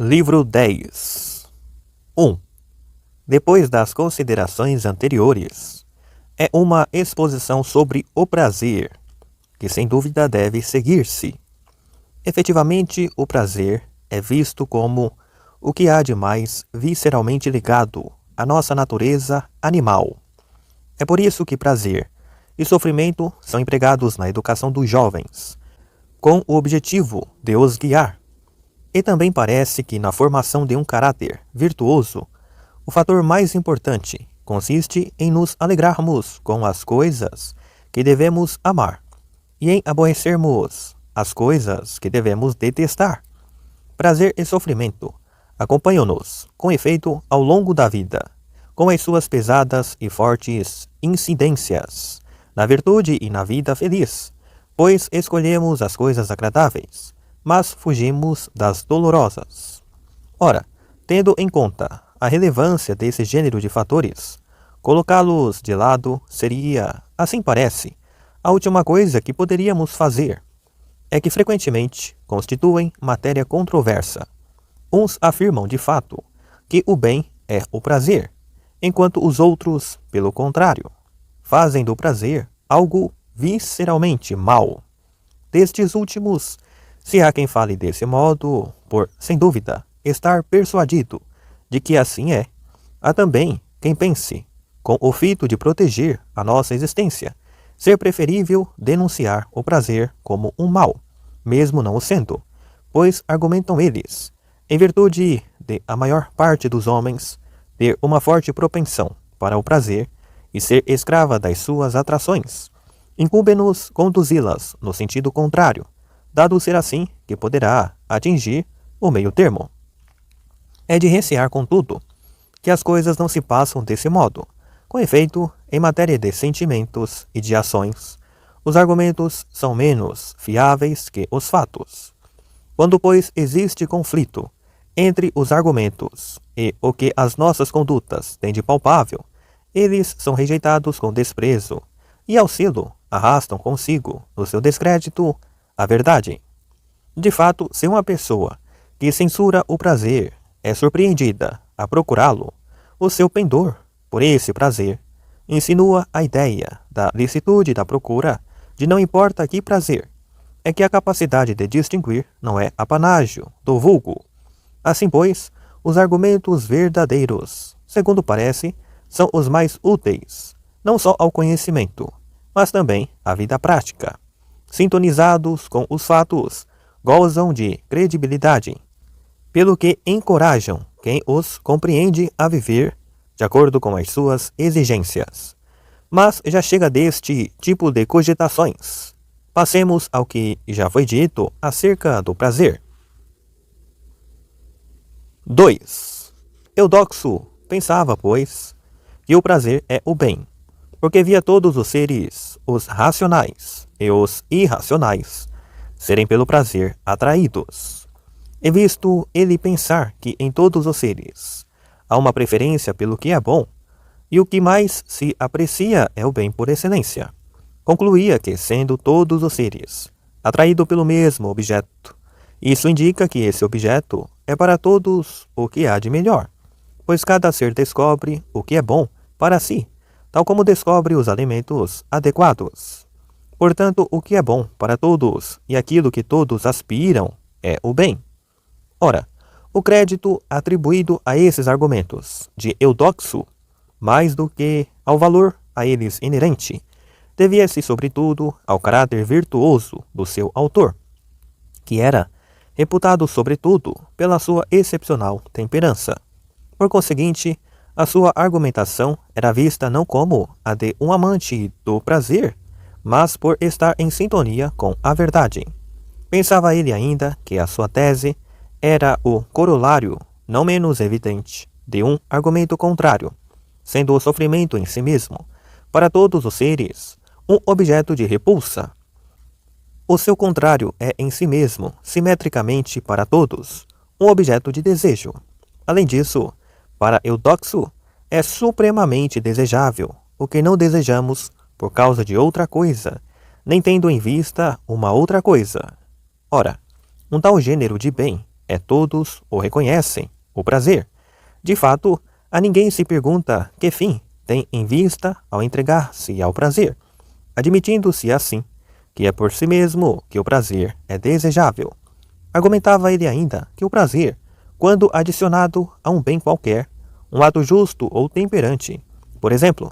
Livro 10. 1. Depois das considerações anteriores, é uma exposição sobre o prazer, que sem dúvida deve seguir-se. Efetivamente, o prazer é visto como o que há de mais visceralmente ligado à nossa natureza animal. É por isso que prazer e sofrimento são empregados na educação dos jovens, com o objetivo de os guiar. E também parece que na formação de um caráter virtuoso, o fator mais importante consiste em nos alegrarmos com as coisas que devemos amar e em aborrecermos as coisas que devemos detestar. Prazer e sofrimento acompanham-nos, com efeito, ao longo da vida, com as suas pesadas e fortes incidências na virtude e na vida feliz, pois escolhemos as coisas agradáveis, mas fugimos das dolorosas. Ora, tendo em conta a relevância desse gênero de fatores, colocá-los de lado seria, assim parece, a última coisa que poderíamos fazer. É que frequentemente constituem matéria controversa. Uns afirmam de fato que o bem é o prazer, enquanto os outros, pelo contrário, fazem do prazer algo visceralmente mau. Destes últimos, se há quem fale desse modo, por, sem dúvida, estar persuadido de que assim é, há também quem pense, com o fito de proteger a nossa existência, ser preferível denunciar o prazer como um mal, mesmo não o sendo, pois argumentam eles, em virtude de a maior parte dos homens ter uma forte propensão para o prazer e ser escrava das suas atrações, incumbe-nos conduzi-las no sentido contrário, dado ser assim que poderá atingir o meio termo. É de recear, contudo, que as coisas não se passam desse modo. Com efeito, em matéria de sentimentos e de ações, os argumentos são menos fiáveis que os fatos. Quando, pois, existe conflito entre os argumentos e o que as nossas condutas têm de palpável, eles são rejeitados com desprezo e, ao sê-lo, arrastam consigo, no seu descrédito, a verdade. De fato, se uma pessoa que censura o prazer é surpreendida a procurá-lo, o seu pendor, por esse prazer, insinua a ideia da licitude da procura de não importa que prazer, é que a capacidade de distinguir não é apanágio do vulgo. Assim, pois, os argumentos verdadeiros, segundo parece, são os mais úteis, não só ao conhecimento, mas também à vida prática. Sintonizados com os fatos, gozam de credibilidade, pelo que encorajam quem os compreende a viver de acordo com as suas exigências. Mas já chega deste tipo de cogitações. Passemos ao que já foi dito acerca do prazer. 2. Eudoxo pensava, pois, que o prazer é o bem, porque via todos os seres, os racionais e os irracionais, serem pelo prazer atraídos. E visto ele pensar que em todos os seres há uma preferência pelo que é bom, e o que mais se aprecia é o bem por excelência, concluía que, sendo todos os seres atraídos pelo mesmo objeto, isso indica que esse objeto é para todos o que há de melhor, pois cada ser descobre o que é bom para si, tal como descobre os alimentos adequados. Portanto, o que é bom para todos e aquilo que todos aspiram é o bem. Ora, o crédito atribuído a esses argumentos de Eudoxo, mais do que ao valor a eles inerente, devia-se sobretudo ao caráter virtuoso do seu autor, que era reputado sobretudo pela sua excepcional temperança. Por conseguinte, a sua argumentação era vista não como a de um amante do prazer, mas por estar em sintonia com a verdade. Pensava ele ainda que a sua tese era o corolário, não menos evidente, de um argumento contrário, sendo o sofrimento em si mesmo, para todos os seres, um objeto de repulsa. O seu contrário é em si mesmo, simetricamente para todos, um objeto de desejo. Além disso, para Eudoxo, é supremamente desejável o que não desejamos por causa de outra coisa, nem tendo em vista uma outra coisa. Ora, um tal gênero de bem todos o reconhecem, o prazer. De fato, a ninguém se pergunta que fim tem em vista ao entregar-se ao prazer, admitindo-se assim que é por si mesmo que o prazer é desejável. Argumentava ele ainda que o prazer, quando adicionado a um bem qualquer, um ato justo ou temperante, por exemplo,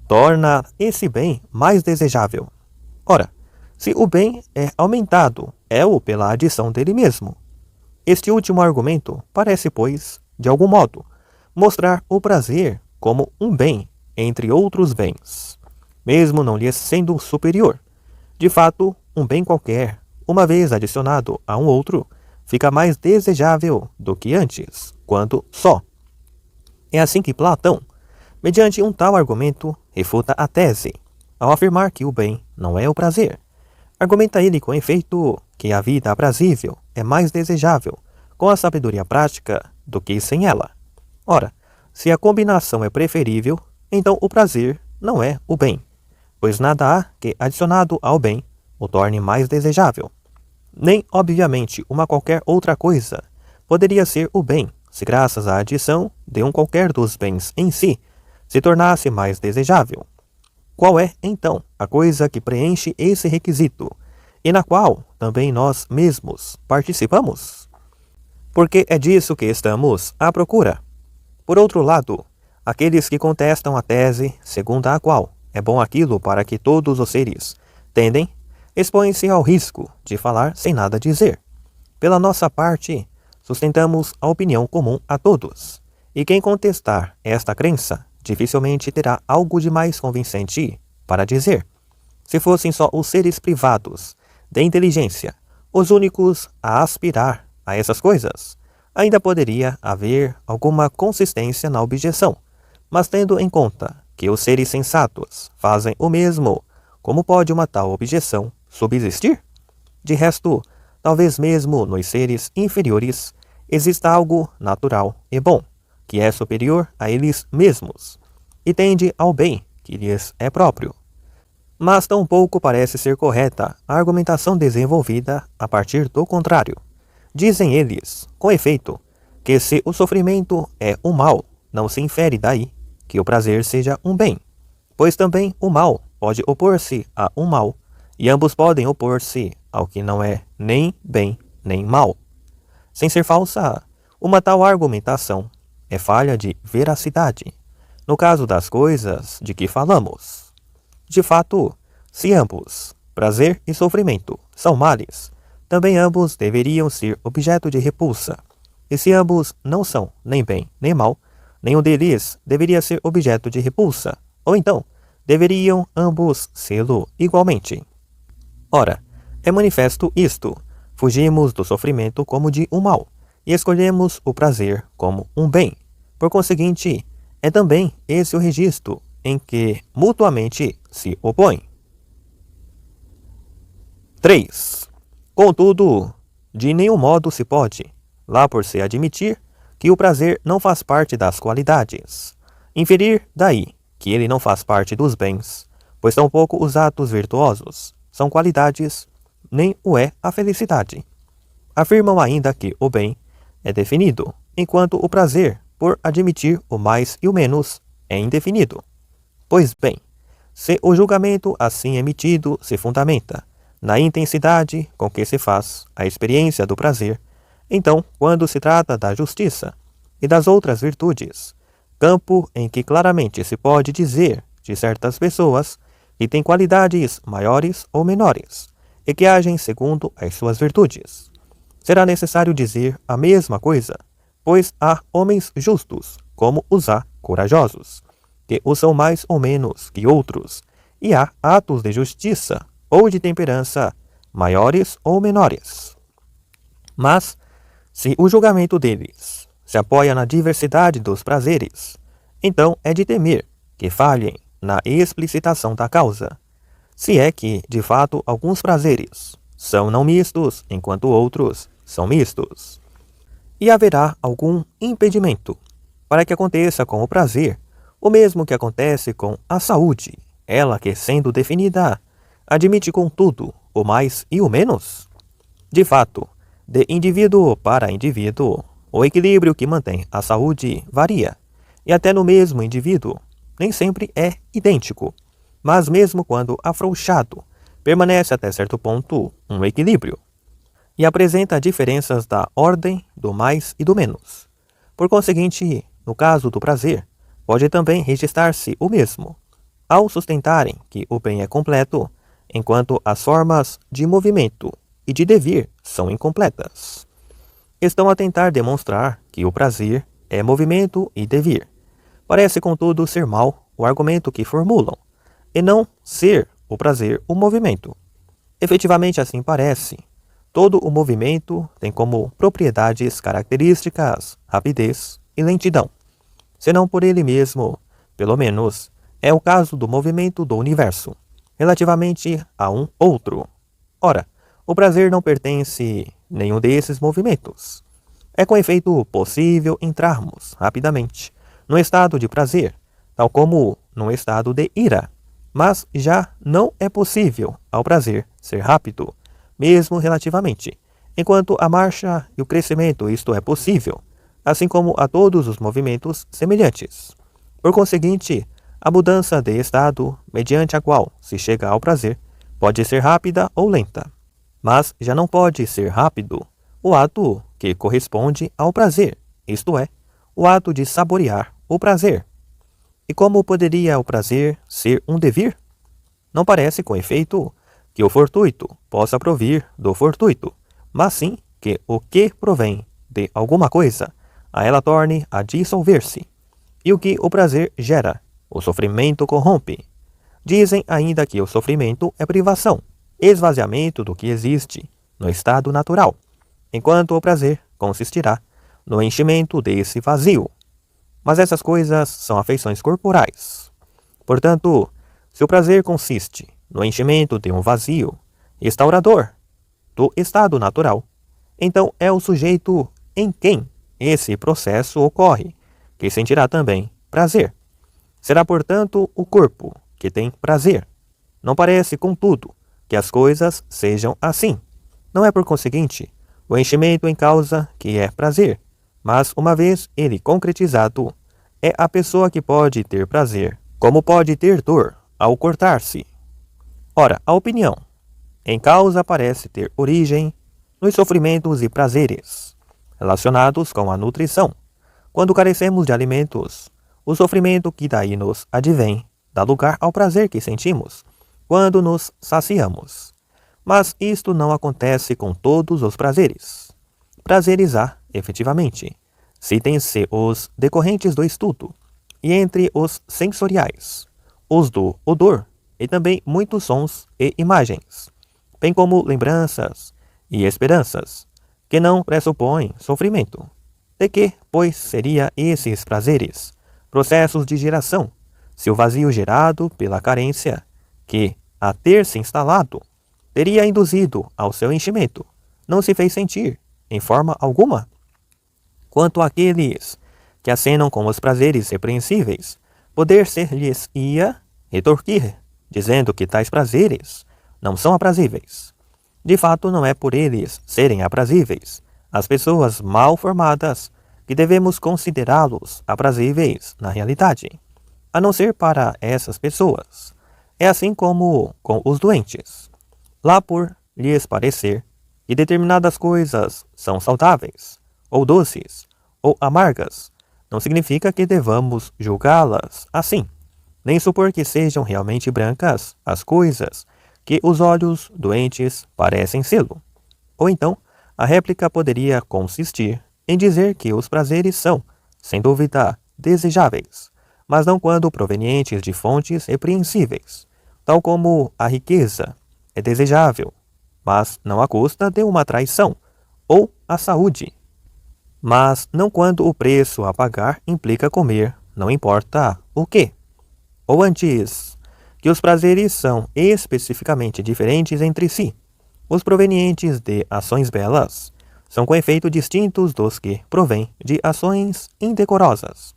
torna esse bem mais desejável. Ora, se o bem é aumentado, é-o pela adição dele mesmo. Este último argumento parece, pois, de algum modo, mostrar o prazer como um bem entre outros bens, mesmo não lhe sendo superior. De fato, um bem qualquer, uma vez adicionado a um outro, fica mais desejável do que antes, quando só. É assim que Platão, mediante um tal argumento, refuta a tese, ao afirmar que o bem não é o prazer. Argumenta ele com efeito que a vida aprazível é mais desejável com a sabedoria prática do que sem ela. Ora, se a combinação é preferível, então o prazer não é o bem, pois nada há que, adicionado ao bem, o torne mais desejável. Nem, obviamente, uma qualquer outra coisa poderia ser o bem, se graças à adição de um qualquer dos bens em si, se tornasse mais desejável. Qual é, então, a coisa que preenche esse requisito, e na qual também nós mesmos participamos? Porque é disso que estamos à procura. Por outro lado, aqueles que contestam a tese segundo a qual é bom aquilo para que todos os seres tendem, expõem-se ao risco de falar sem nada dizer. Pela nossa parte, sustentamos a opinião comum a todos, e quem contestar esta crença dificilmente terá algo de mais convincente para dizer. Se fossem só os seres privados de inteligência os únicos a aspirar a essas coisas, ainda poderia haver alguma consistência na objeção, mas tendo em conta que os seres sensatos fazem o mesmo, como pode uma tal objeção subsistir? De resto, talvez mesmo nos seres inferiores exista algo natural e bom, que é superior a eles mesmos, e tende ao bem que lhes é próprio. Mas tampouco parece ser correta a argumentação desenvolvida a partir do contrário. Dizem eles, com efeito, que se o sofrimento é um mal, não se infere daí que o prazer seja um bem, pois também o mal pode opor-se a um mal, e ambos podem opor-se ao que não é nem bem nem mal. Sem ser falsa, uma tal argumentação é falha de veracidade, no caso das coisas de que falamos. De fato, se ambos, prazer e sofrimento, são males, também ambos deveriam ser objeto de repulsa. E se ambos não são nem bem nem mal, nenhum deles deveria ser objeto de repulsa, ou então, deveriam ambos sê-lo igualmente. Ora, é manifesto isto: fugimos do sofrimento como de um mal, e escolhemos o prazer como um bem. Por conseguinte, é também esse o registro em que mutuamente se opõem. 3. Contudo, de nenhum modo se pode, lá por se admitir que o prazer não faz parte das qualidades, inferir daí que ele não faz parte dos bens, pois tampouco os atos virtuosos são qualidades, nem o é a felicidade. Afirmam ainda que o bem é definido, enquanto o prazer, por admitir o mais e o menos, é indefinido. Pois bem, se o julgamento assim emitido se fundamenta na intensidade com que se faz a experiência do prazer, então, quando se trata da justiça e das outras virtudes, campo em que claramente se pode dizer de certas pessoas que têm qualidades maiores ou menores e que agem segundo as suas virtudes, será necessário dizer a mesma coisa, pois há homens justos, como os há corajosos, que o são mais ou menos que outros, e há atos de justiça ou de temperança maiores ou menores. Mas, se o julgamento deles se apoia na diversidade dos prazeres, então é de temer que falhem na explicitação da causa, se é que, de fato, alguns prazeres são não mistos, enquanto outros são mistos. E haverá algum impedimento para que aconteça com o prazer o mesmo que acontece com a saúde, ela que, sendo definida, admite contudo o mais e o menos? De fato, De indivíduo para indivíduo, o equilíbrio que mantém a saúde varia, e até no mesmo indivíduo nem sempre é idêntico, mas mesmo quando afrouxado, permanece até certo ponto um equilíbrio, e apresenta diferenças da ordem do mais e do menos. Por conseguinte, no caso do prazer, pode também registrar-se o mesmo, ao sustentarem que o bem é completo, enquanto as formas de movimento e de devir são incompletas. Estão a tentar demonstrar que o prazer é movimento e devir. Parece, contudo, ser mau o argumento que formulam, e não ser o prazer o movimento. Efetivamente assim parece. Todo o movimento tem como propriedades características rapidez e lentidão. Se não por ele mesmo, pelo menos, é o caso do movimento do universo, relativamente a um outro. Ora, o prazer não pertence a nenhum desses movimentos. É com efeito possível entrarmos rapidamente no estado de prazer, tal como no estado de ira, mas já não é possível ao prazer ser rápido, mesmo relativamente, enquanto a marcha e o crescimento isto é possível, assim como a todos os movimentos semelhantes. Por conseguinte, a mudança de estado, mediante a qual se chega ao prazer, pode ser rápida ou lenta, mas já não pode ser rápido o ato que corresponde ao prazer, isto é, o ato de saborear o prazer. E como poderia o prazer ser um devir? Não parece, com efeito, que o fortuito possa provir do fortuito, mas sim que o que provém de alguma coisa, a ela torne a dissolver-se. E o que o prazer gera, o sofrimento corrompe. Dizem ainda que o sofrimento é privação, esvaziamento do que existe no estado natural, enquanto o prazer consistirá no enchimento desse vazio. Mas essas coisas são afeições corporais. Portanto, se o prazer consiste no enchimento de um vazio restaurador do estado natural, então é o sujeito em quem esse processo ocorre que sentirá também prazer. Será, portanto, o corpo que tem prazer. Não parece, contudo, que as coisas sejam assim. Não é, por conseguinte, o enchimento em causa que é prazer, mas, uma vez ele concretizado, é a pessoa que pode ter prazer, como pode ter dor ao cortar-se. Ora, a opinião em causa parece ter origem nos sofrimentos e prazeres relacionados com a nutrição. Quando carecemos de alimentos, o sofrimento que daí nos advém dá lugar ao prazer que sentimos quando nos saciamos. Mas isto não acontece com todos os prazeres. Prazeres há, efetivamente, citem-se os decorrentes do estudo, e entre os sensoriais, os do odor, e também muitos sons e imagens, bem como lembranças e esperanças, que não pressupõem sofrimento. De que, pois, seria esses prazeres processos de geração, se o vazio gerado pela carência, que, a ter se instalado, teria induzido ao seu enchimento, não se fez sentir, em forma alguma? Quanto àqueles que acenam com os prazeres repreensíveis, poder-se-lhes-ia retorquir, dizendo que tais prazeres não são aprazíveis. De fato, não é por eles serem aprazíveis as pessoas mal formadas que devemos considerá-los aprazíveis na realidade, a não ser para essas pessoas. É assim como com os doentes. Lá por lhes parecer que determinadas coisas são saudáveis, ou doces, ou amargas, não significa que devamos julgá-las assim, nem supor que sejam realmente brancas as coisas que os olhos doentes parecem sê-lo. Ou então, a réplica poderia consistir em dizer que os prazeres são, sem dúvida, desejáveis, mas não quando provenientes de fontes repreensíveis, tal como a riqueza é desejável, mas não à custa de uma traição, ou a saúde, mas não quando o preço a pagar implica comer, não importa o que. Ou antes, que os prazeres são especificamente diferentes entre si. Os provenientes de ações belas são com efeito distintos dos que provêm de ações indecorosas.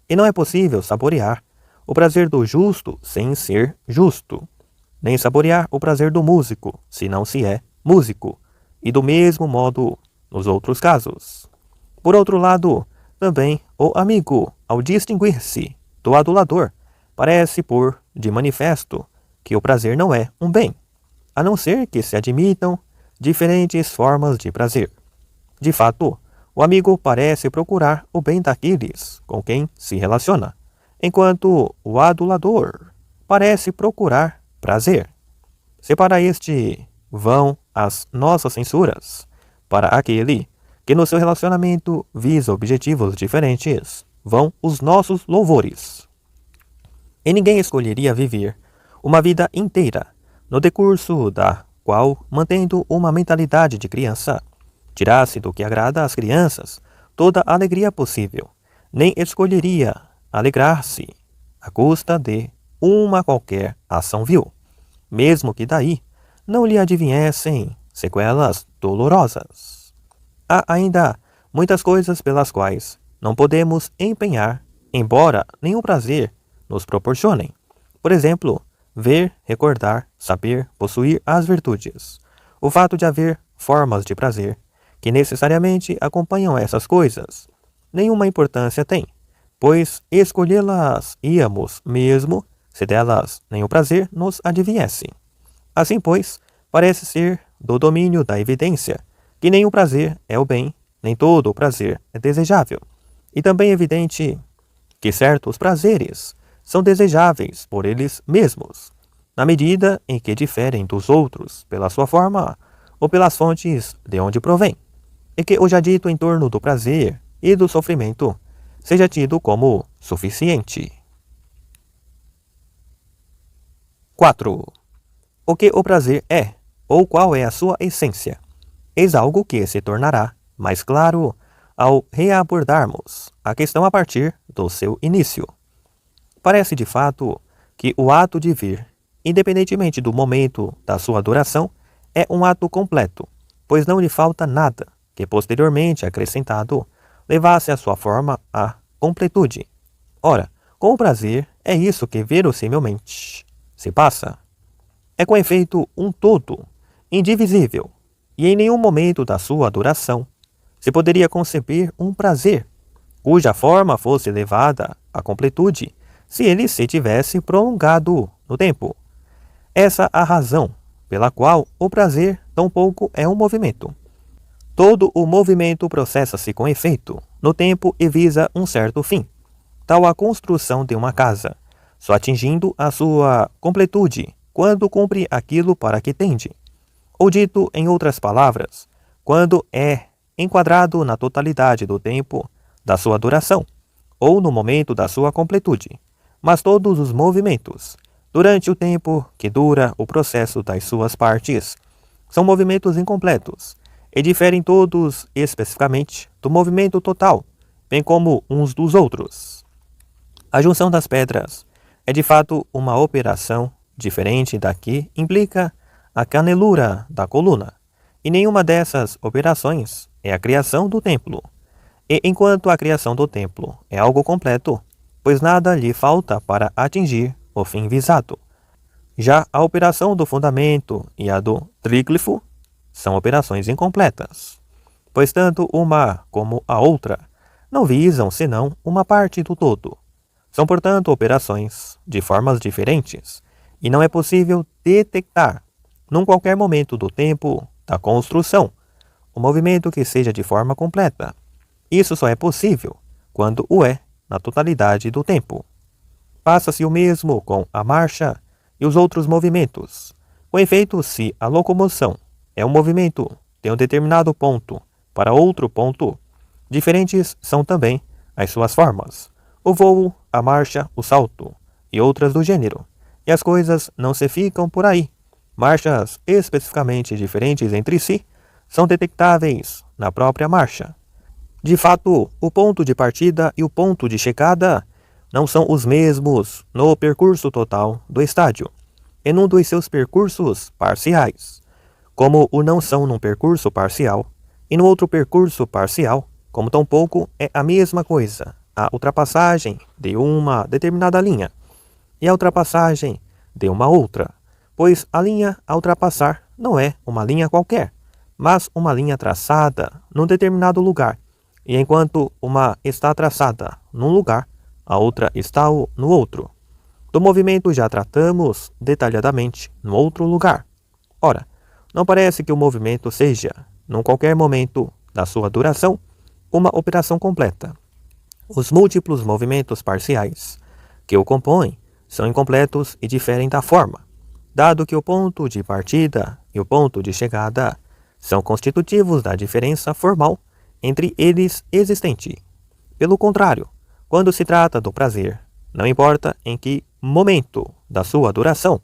E não é possível saborear o prazer do justo sem ser justo, nem saborear o prazer do músico se não se é músico. E do mesmo modo, nos outros casos. Por outro lado, também o amigo, ao distinguir-se do adulador, parece pôr de manifesto que o prazer não é um bem, a não ser que se admitam diferentes formas de prazer. De fato, o amigo parece procurar o bem daqueles com quem se relaciona, enquanto o adulador parece procurar prazer. Se para este vão as nossas censuras, para aquele que no seu relacionamento visa objetivos diferentes, vão os nossos louvores. E ninguém escolheria viver uma vida inteira, no decurso da qual, mantendo uma mentalidade de criança, tirasse do que agrada às crianças toda a alegria possível, nem escolheria alegrar-se à custa de uma qualquer ação vil, mesmo que daí não lhe advinhessem sequelas dolorosas. Há ainda muitas coisas pelas quais não podemos empenhar, embora nenhum prazer nos proporcionem. Por exemplo, ver, recordar, saber, possuir as virtudes. O fato de haver formas de prazer que necessariamente acompanham essas coisas nenhuma importância tem, pois escolhê-las íamos mesmo se delas nenhum prazer nos adviesse. Assim, pois, parece ser do domínio da evidência que nenhum prazer é o bem, nem todo o prazer é desejável. E também é evidente que certos prazeres são desejáveis por eles mesmos, na medida em que diferem dos outros pela sua forma ou pelas fontes de onde provém, e que o já dito em torno do prazer e do sofrimento seja tido como suficiente. 4. O que o prazer é, ou qual é a sua essência? Eis algo que se tornará mais claro ao reabordarmos a questão a partir do seu início. Parece de fato que o ato de vir, independentemente do momento da sua duração, é um ato completo, pois não lhe falta nada que posteriormente acrescentado levasse a sua forma à completude. Ora, com o prazer é isso que verossimilmente se passa. É com efeito um todo, indivisível, e em nenhum momento da sua duração se poderia conceber um prazer cuja forma fosse levada à completude se ele se tivesse prolongado no tempo. Essa a razão pela qual o prazer tampouco é um movimento. Todo o movimento processa-se com efeito no tempo e visa um certo fim, tal a construção de uma casa, só atingindo a sua completude quando cumpre aquilo para que tende. Ou dito em outras palavras, quando é enquadrado na totalidade do tempo da sua duração, ou no momento da sua completude. Mas todos os movimentos, durante o tempo que dura o processo das suas partes, são movimentos incompletos, e diferem todos especificamente do movimento total, bem como uns dos outros. A junção das pedras é de fato uma operação diferente da que implica a canelura da coluna, e nenhuma dessas operações é a criação do templo. E enquanto a criação do templo é algo completo, pois nada lhe falta para atingir o fim visado, já a operação do fundamento e a do tríglifo são operações incompletas, pois tanto uma como a outra não visam senão uma parte do todo. São, portanto, operações de formas diferentes, e não é possível detectar, num qualquer momento do tempo da construção, um movimento que seja de forma completa. Isso só é possível quando o é na totalidade do tempo. Passa-se o mesmo com a marcha e os outros movimentos. Com efeito, se a locomoção é um movimento de um determinado ponto para outro ponto, diferentes são também as suas formas: o voo, a marcha, o salto e outras do gênero. E as coisas não se ficam por aí. Marchas especificamente diferentes entre si são detectáveis na própria marcha. De fato, o ponto de partida e o ponto de chegada não são os mesmos no percurso total do estádio, e num dos seus percursos parciais, como o não são num percurso parcial, e no outro percurso parcial, como tampouco é a mesma coisa a ultrapassagem de uma determinada linha e a ultrapassagem de uma outra, pois a linha a ultrapassar não é uma linha qualquer, mas uma linha traçada num determinado lugar, e enquanto uma está traçada num lugar, a outra está no outro. Do movimento já tratamos detalhadamente no outro lugar. Ora, não parece que o movimento seja, num qualquer momento da sua duração, uma operação completa. Os múltiplos movimentos parciais que o compõem são incompletos e diferem da forma, dado que o ponto de partida e o ponto de chegada são constitutivos da diferença formal entre eles existente. Pelo contrário, quando se trata do prazer, não importa em que momento da sua duração,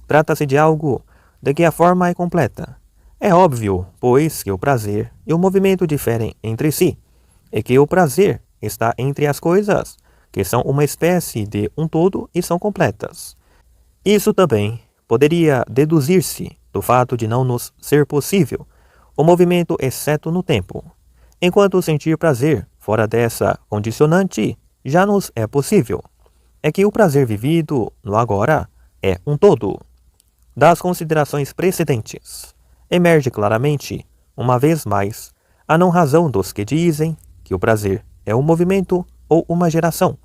trata-se de algo de que a forma é completa. É óbvio, pois, que o prazer e o movimento diferem entre si, e que o prazer está entre as coisas que são uma espécie de um todo e são completas. Isso também poderia deduzir-se do fato de não nos ser possível o movimento exceto no tempo, enquanto sentir prazer fora dessa condicionante já nos é possível. É que o prazer vivido no agora é um todo. Das considerações precedentes, emerge claramente, uma vez mais, a não-razão dos que dizem que o prazer é um movimento ou uma geração.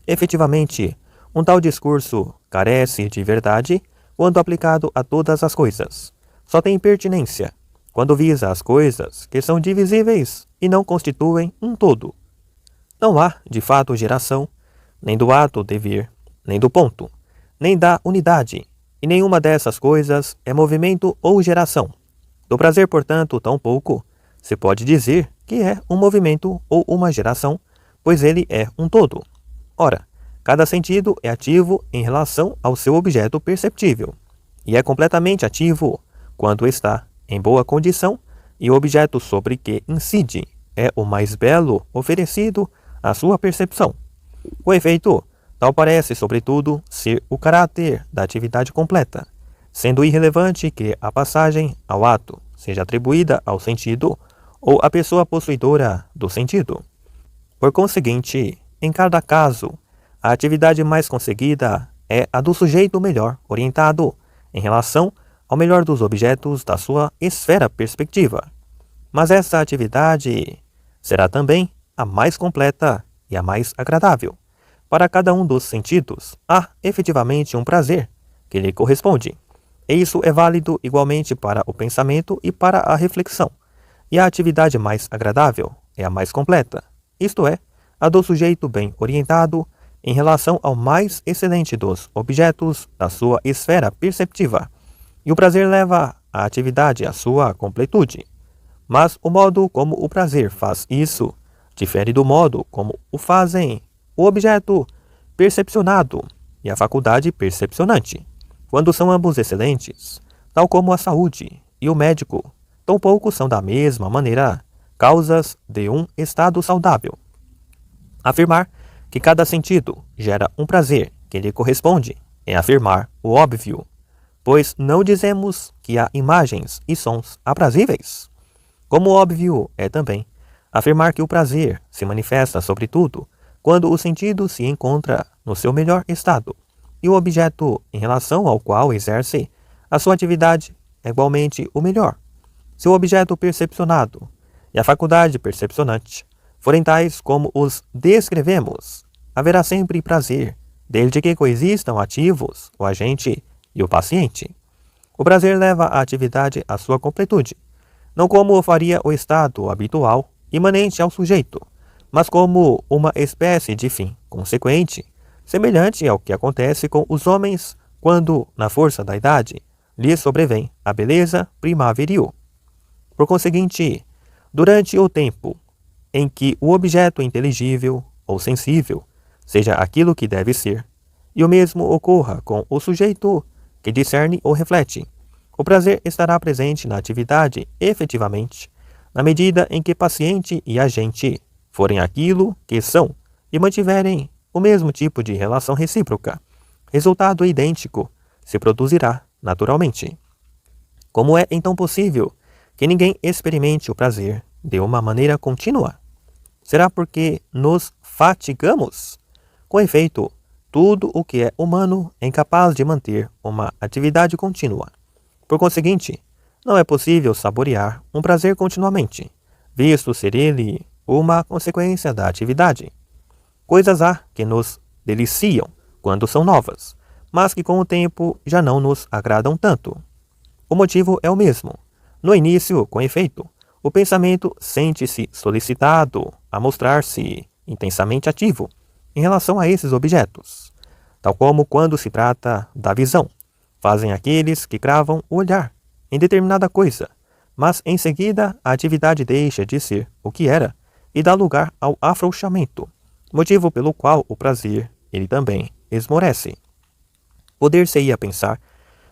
Efetivamente, um tal discurso carece de verdade quando aplicado a todas as coisas. Só tem pertinência quando visa as coisas que são divisíveis e não constituem um todo. Não há, de fato, geração, nem do ato de vir, nem do ponto, nem da unidade, e nenhuma dessas coisas é movimento ou geração. Do prazer, portanto, tampouco se pode dizer que é um movimento ou uma geração, pois ele é um todo. Ora, cada sentido é ativo em relação ao seu objeto perceptível, e é completamente ativo quando está em boa condição e o objeto sobre que incide é o mais belo oferecido à sua percepção. Com efeito, tal parece, sobretudo, ser o caráter da atividade completa, sendo irrelevante que a passagem ao ato seja atribuída ao sentido ou à pessoa possuidora do sentido. Por conseguinte, em cada caso, a atividade mais conseguida é a do sujeito melhor orientado em relação ao melhor dos objetos da sua esfera perspectiva. Mas essa atividade será também a mais completa e a mais agradável. Para cada um dos sentidos, há efetivamente um prazer que lhe corresponde. E isso é válido igualmente para o pensamento e para a reflexão. E a atividade mais agradável é a mais completa, isto é, a do sujeito bem orientado em relação ao mais excelente dos objetos da sua esfera perceptiva. E o prazer leva a atividade à sua completude. Mas o modo como o prazer faz isso difere do modo como o fazem o objeto percepcionado e a faculdade percepcionante. Quando são ambos excelentes, tal como a saúde e o médico, tampouco são da mesma maneira causas de um estado saudável. Afirmar que cada sentido gera um prazer que lhe corresponde é afirmar o óbvio, pois não dizemos que há imagens e sons aprazíveis. Como óbvio é também afirmar que o prazer se manifesta sobretudo quando o sentido se encontra no seu melhor estado e o objeto em relação ao qual exerce a sua atividade é igualmente o melhor. Se o objeto percepcionado e a faculdade percepcionante forem tais como os descrevemos, haverá sempre prazer, desde que coexistam ativos o agente e o paciente. O prazer leva a atividade à sua completude, não como o faria o estado habitual imanente ao sujeito, mas como uma espécie de fim consequente, semelhante ao que acontece com os homens quando, na força da idade, lhes sobrevém a beleza primaveril. Por conseguinte, durante o tempo em que o objeto inteligível ou sensível seja aquilo que deve ser, e o mesmo ocorra com o sujeito que discerne ou reflete, o prazer estará presente na atividade efetivamente, na medida em que paciente e agente forem aquilo que são e mantiverem o mesmo tipo de relação recíproca. Resultado idêntico se produzirá naturalmente. Como é então possível que ninguém experimente o prazer de uma maneira contínua? Será porque nos fatigamos? Com efeito, tudo o que é humano é incapaz de manter uma atividade contínua. Por conseguinte, Não é possível saborear um prazer continuamente, visto ser ele uma consequência da atividade. Coisas há que nos deliciam quando são novas, mas que com o tempo já não nos agradam tanto. O motivo é o mesmo. No início, com efeito, o pensamento sente-se solicitado a mostrar-se intensamente ativo em relação a esses objetos, tal como quando se trata da visão. Fazem aqueles que cravam o olhar em determinada coisa, mas em seguida a atividade deixa de ser o que era e dá lugar ao afrouxamento, motivo pelo qual o prazer, ele também esmorece. Poder-se-ia pensar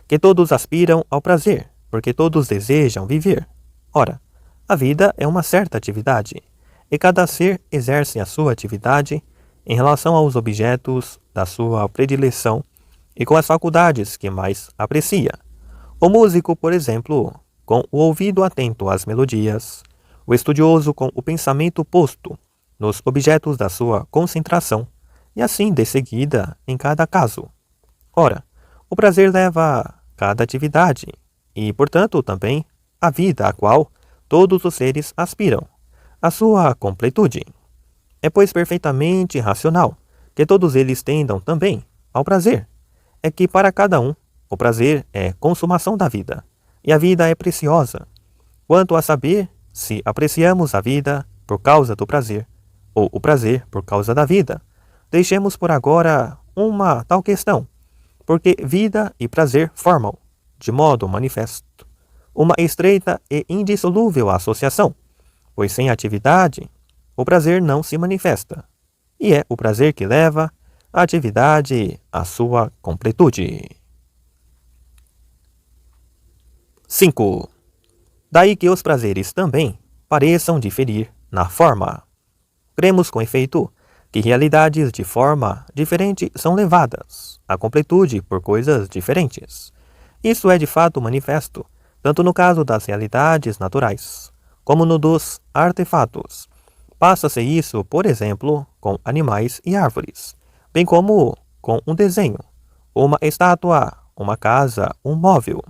que todos aspiram ao prazer, porque todos desejam viver. Ora, a vida é uma certa atividade, e cada ser exerce a sua atividade em relação aos objetos da sua predileção e com as faculdades que mais aprecia. O músico, por exemplo, com o ouvido atento às melodias, o estudioso com o pensamento posto nos objetos da sua concentração, e assim de seguida em cada caso. Ora, o prazer leva a cada atividade, e, portanto, também a vida a qual todos os seres aspiram, a sua completude. É, pois, perfeitamente racional que todos eles tendam também ao prazer. É que para cada um, o prazer é consumação da vida, e a vida é preciosa. Quanto a saber se apreciamos a vida por causa do prazer, ou o prazer por causa da vida, deixemos por agora uma tal questão, porque vida e prazer formam, de modo manifesto, uma estreita e indissolúvel associação, pois sem atividade, o prazer não se manifesta, e é o prazer que leva a atividade à sua completude. 5. Daí que os prazeres também pareçam diferir na forma. Cremos com efeito que realidades de forma diferente são levadas à completude por coisas diferentes. Isso é de fato manifesto, tanto no caso das realidades naturais, como no dos artefatos. Passa-se isso, por exemplo, com animais e árvores, bem como com um desenho, uma estátua, uma casa, um móvel.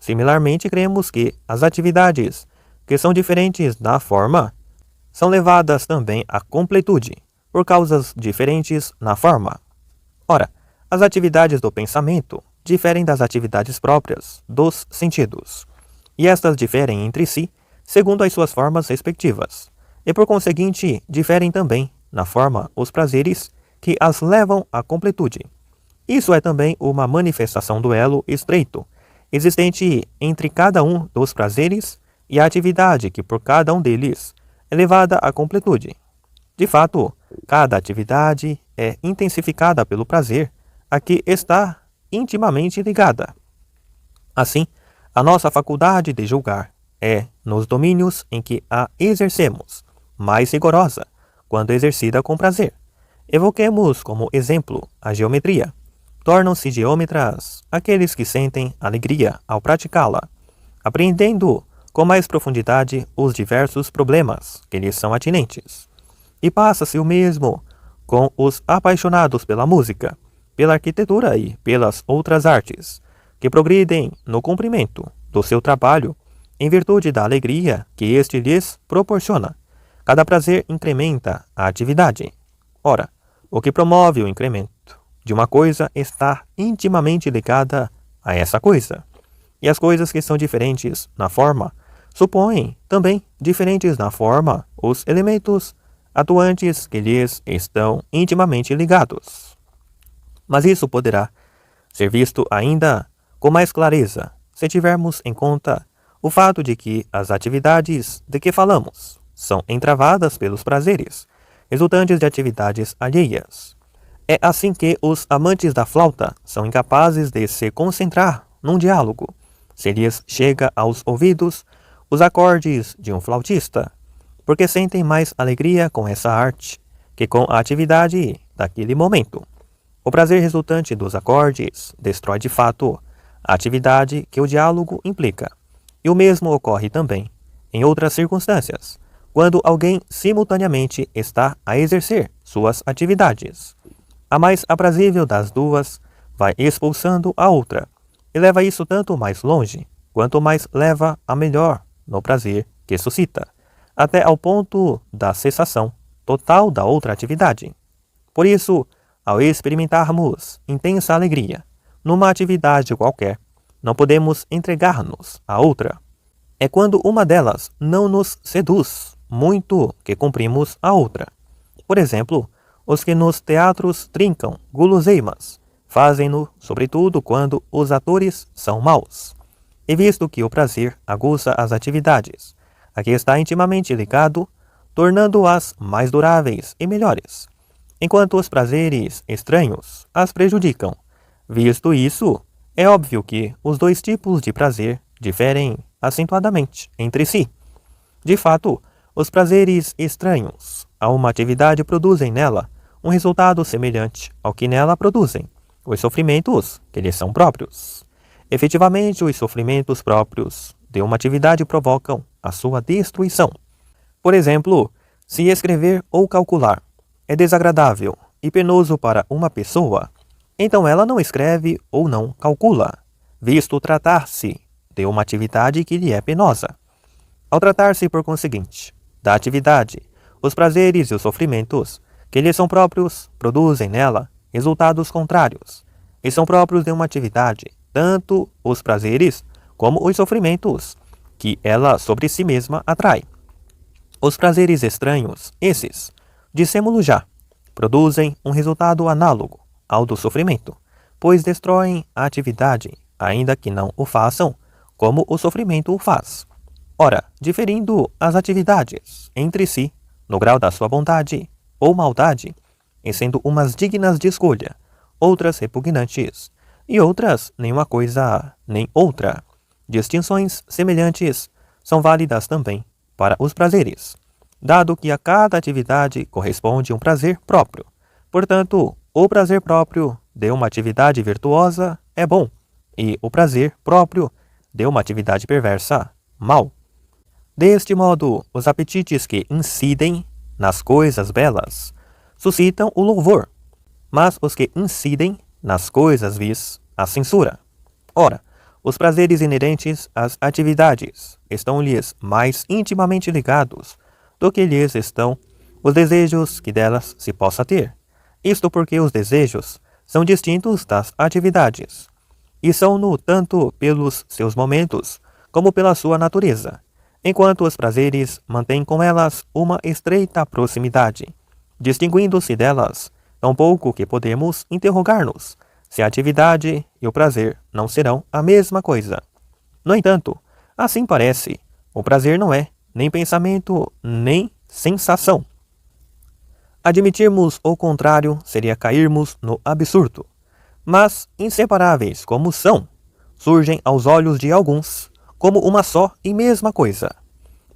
Similarmente, cremos que as atividades que são diferentes na forma são levadas também à completude, por causas diferentes na forma. Ora, as atividades do pensamento diferem das atividades próprias dos sentidos, e estas diferem entre si segundo as suas formas respectivas, e por conseguinte diferem também na forma os prazeres que as levam à completude. Isso é também uma manifestação do elo estreito existente entre cada um dos prazeres e a atividade que por cada um deles é levada à completude. De fato, cada atividade é intensificada pelo prazer a que está intimamente ligada. Assim, a nossa faculdade de julgar é, nos domínios em que a exercemos, mais rigorosa quando exercida com prazer. Evoquemos como exemplo a geometria. Tornam-se geômetras aqueles que sentem alegria ao praticá-la, apreendendo com mais profundidade os diversos problemas que lhes são atinentes. E passa-se o mesmo com os apaixonados pela música, pela arquitetura e pelas outras artes, que progridem no cumprimento do seu trabalho em virtude da alegria que este lhes proporciona. Cada prazer incrementa a atividade. Ora, o que promove o incremento de uma coisa está intimamente ligada a essa coisa. E as coisas que são diferentes na forma supõem também diferentes na forma os elementos atuantes que lhes estão intimamente ligados. Mas isso poderá ser visto ainda com mais clareza se tivermos em conta o fato de que as atividades de que falamos são entravadas pelos prazeres, resultantes de atividades alheias. É assim que os amantes da flauta são incapazes de se concentrar num diálogo, se lhes chega aos ouvidos os acordes de um flautista, porque sentem mais alegria com essa arte que com a atividade daquele momento. O prazer resultante dos acordes destrói de fato a atividade que o diálogo implica, e o mesmo ocorre também em outras circunstâncias, quando alguém simultaneamente está a exercer suas atividades. A mais aprazível das duas vai expulsando a outra, e leva isso tanto mais longe, quanto mais leva a melhor no prazer que suscita, até ao ponto da cessação total da outra atividade. Por isso, ao experimentarmos intensa alegria numa atividade qualquer, não podemos entregar-nos à outra. É quando uma delas não nos seduz muito que cumprimos a outra. Por exemplo, os que nos teatros trincam guloseimas, fazem-no sobretudo quando os atores são maus. E visto que o prazer aguça as atividades a que está intimamente ligado, tornando-as mais duráveis e melhores, enquanto os prazeres estranhos as prejudicam. Visto isso, é óbvio que os dois tipos de prazer diferem acentuadamente entre si. De fato, os prazeres estranhos a uma atividade produzem nela um resultado semelhante ao que nela produzem os sofrimentos que lhes são próprios. Efetivamente, os sofrimentos próprios de uma atividade provocam a sua destruição. Por exemplo, se escrever ou calcular é desagradável e penoso para uma pessoa, então ela não escreve ou não calcula, visto tratar-se de uma atividade que lhe é penosa. Ao tratar-se, por conseguinte, da atividade, os prazeres e os sofrimentos que lhe são próprios produzem nela resultados contrários, e são próprios de uma atividade, tanto os prazeres como os sofrimentos que ela sobre si mesma atrai. Os prazeres estranhos, esses, dissemo-lo já, produzem um resultado análogo ao do sofrimento, pois destroem a atividade, ainda que não o façam, como o sofrimento o faz. Ora, diferindo as atividades entre si, no grau da sua bondade ou maldade, e sendo umas dignas de escolha, outras repugnantes, e outras nenhuma coisa nem outra, distinções semelhantes são válidas também para os prazeres, dado que a cada atividade corresponde um prazer próprio. Portanto, o prazer próprio de uma atividade virtuosa é bom, e o prazer próprio de uma atividade perversa, mal. Deste modo, os apetites que incidem nas coisas belas suscitam o louvor, mas os que incidem nas coisas vis, a censura. Ora, os prazeres inerentes às atividades estão-lhes mais intimamente ligados do que lhes estão os desejos que delas se possa ter. Isto porque os desejos são distintos das atividades, e são-no tanto pelos seus momentos como pela sua natureza, enquanto os prazeres mantêm com elas uma estreita proximidade, distinguindo-se delas tão pouco que podemos interrogar-nos se a atividade e o prazer não serão a mesma coisa. No entanto, assim parece, o prazer não é nem pensamento nem sensação. Admitirmos o contrário seria cairmos no absurdo, mas inseparáveis como são, surgem aos olhos de alguns como uma só e mesma coisa.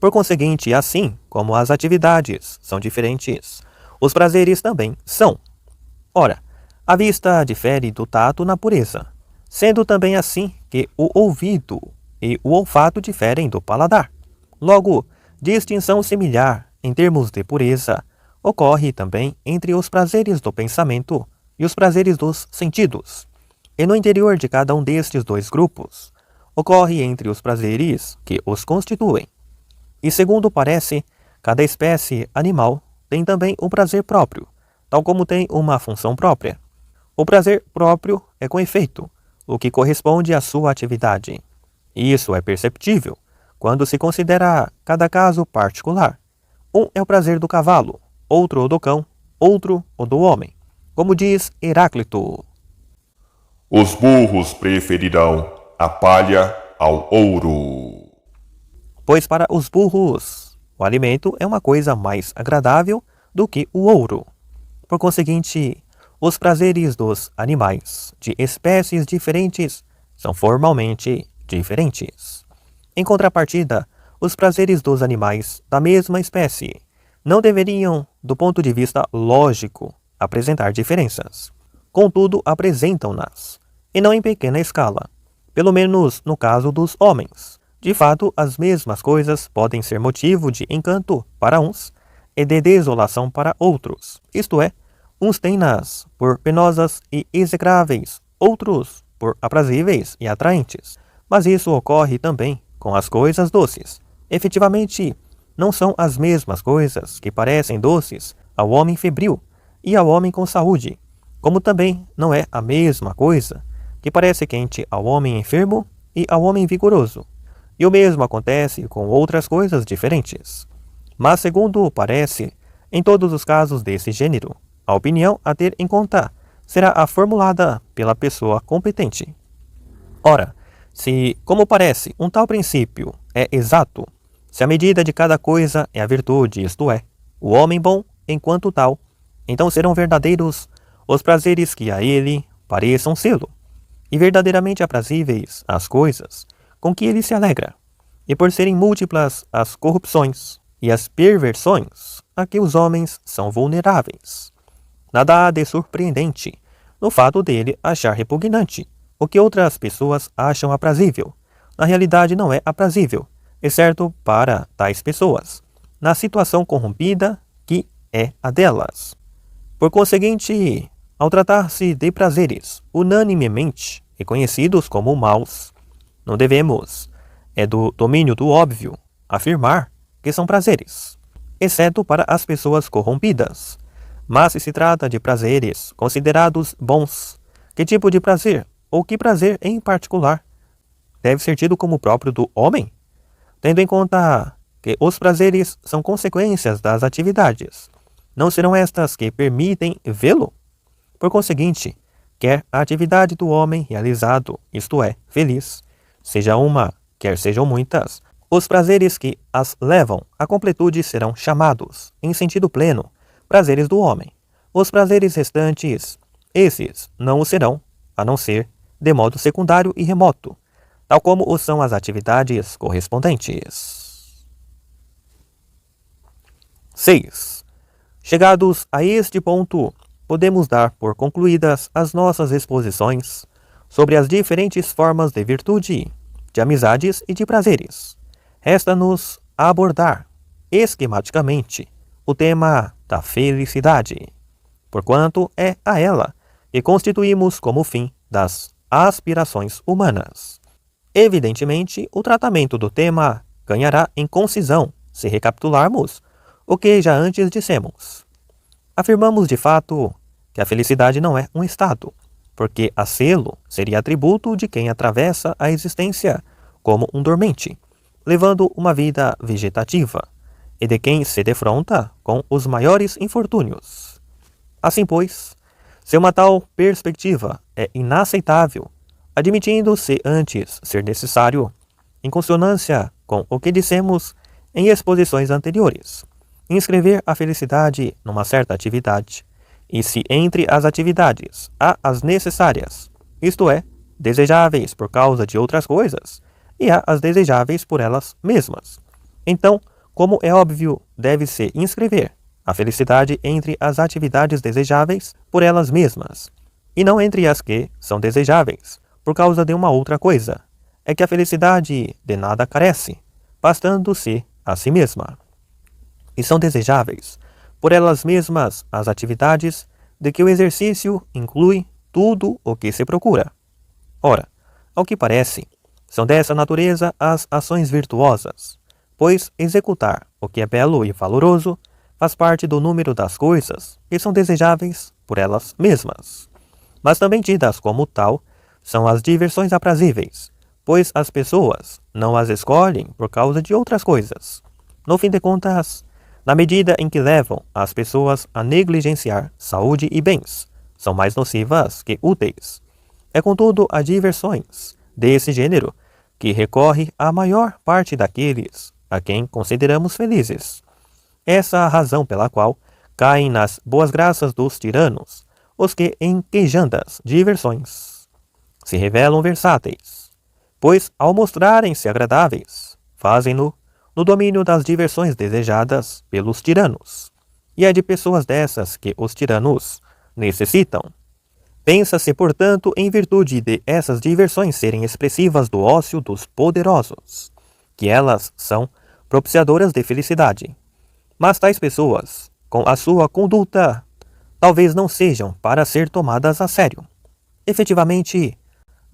Por conseguinte, assim como as atividades são diferentes, os prazeres também são. Ora, a vista difere do tato na pureza, sendo também assim que o ouvido e o olfato diferem do paladar. Logo, distinção similar em termos de pureza ocorre também entre os prazeres do pensamento e os prazeres dos sentidos. E no interior de cada um destes dois grupos, ocorre entre os prazeres que os constituem. E segundo parece, cada espécie animal tem também um prazer próprio, tal como tem uma função própria. O prazer próprio é com efeito o que corresponde à sua atividade. E isso é perceptível quando se considera cada caso particular. Um é o prazer do cavalo, outro o do cão, outro o do homem. Como diz Heráclito: os burros preferirão a palha ao ouro. Pois para os burros, o alimento é uma coisa mais agradável do que o ouro. Por conseguinte, os prazeres dos animais de espécies diferentes são formalmente diferentes. Em contrapartida, os prazeres dos animais da mesma espécie não deveriam, do ponto de vista lógico, apresentar diferenças. Contudo, apresentam-nas, e não em pequena escala, pelo menos no caso dos homens. De fato, as mesmas coisas podem ser motivo de encanto para uns e de desolação para outros, isto é, uns têm-nas por penosas e execráveis, outros por aprazíveis e atraentes. Mas isso ocorre também com as coisas doces. Efetivamente, não são as mesmas coisas que parecem doces ao homem febril e ao homem com saúde, como também não é a mesma coisa que parece quente ao homem enfermo e ao homem vigoroso. E o mesmo acontece com outras coisas diferentes. Mas, segundo parece, em todos os casos desse gênero, a opinião a ter em conta será a formulada pela pessoa competente. Ora, se, como parece, um tal princípio é exato, se a medida de cada coisa é a virtude, isto é, o homem bom enquanto tal, então serão verdadeiros os prazeres que a ele pareçam sê-lo, e verdadeiramente aprazíveis as coisas com que ele se alegra, e por serem múltiplas as corrupções e as perversões a que os homens são vulneráveis. Nada há de surpreendente no fato dele achar repugnante o que outras pessoas acham aprazível. Na realidade não é aprazível, exceto para tais pessoas, na situação corrompida que é a delas. Por conseguinte, ao tratar-se de prazeres unanimemente reconhecidos como maus, não devemos, do domínio do óbvio, afirmar que são prazeres, exceto para as pessoas corrompidas. Mas se trata de prazeres considerados bons, que tipo de prazer, ou que prazer em particular, deve ser tido como próprio do homem? Tendo em conta que os prazeres são consequências das atividades, não serão estas que permitem vê-lo? Por conseguinte, quer a atividade do homem realizado, isto é, feliz, seja uma, quer sejam muitas, os prazeres que as levam à completude serão chamados, em sentido pleno, prazeres do homem. Os prazeres restantes, esses não o serão, a não ser de modo secundário e remoto, tal como o são as atividades correspondentes. 6. Chegados a este ponto, podemos dar por concluídas as nossas exposições sobre as diferentes formas de virtude, de amizades e de prazeres. Resta-nos abordar esquematicamente o tema da felicidade, porquanto é a ela que constituímos como fim das aspirações humanas. Evidentemente, o tratamento do tema ganhará em concisão se recapitularmos o que já antes dissemos. Afirmamos de fato que a felicidade não é um estado, porque a sê-lo seria atributo de quem atravessa a existência como um dormente, levando uma vida vegetativa, e de quem se defronta com os maiores infortúnios. Assim, pois, se uma tal perspectiva é inaceitável, admitindo-se antes ser necessário, em consonância com o que dissemos em exposições anteriores, inscrever a felicidade numa certa atividade, e se entre as atividades há as necessárias, isto é, desejáveis por causa de outras coisas, e há as desejáveis por elas mesmas, então, como é óbvio, deve-se inscrever a felicidade entre as atividades desejáveis por elas mesmas, e não entre as que são desejáveis por causa de uma outra coisa. É que a felicidade de nada carece, bastando-se a si mesma. E são desejáveis por elas mesmas as atividades de que o exercício inclui tudo o que se procura. Ora, ao que parece, são dessa natureza as ações virtuosas, pois executar o que é belo e valoroso faz parte do número das coisas que são desejáveis por elas mesmas. Mas também tidas como tal são as diversões aprazíveis, pois as pessoas não as escolhem por causa de outras coisas. No fim de contas, na medida em que levam as pessoas a negligenciar saúde e bens, são mais nocivas que úteis. É contudo a diversões desse gênero que recorre a maior parte daqueles a quem consideramos felizes. Essa a razão pela qual caem nas boas graças dos tiranos os que em queijandas diversões se revelam versáteis, pois ao mostrarem-se agradáveis, fazem-no no domínio das diversões desejadas pelos tiranos, e é de pessoas dessas que os tiranos necessitam. Pensa-se, portanto, em virtude de essas diversões serem expressivas do ócio dos poderosos, que elas são propiciadoras de felicidade. Mas tais pessoas, com a sua conduta, talvez não sejam para ser tomadas a sério. Efetivamente,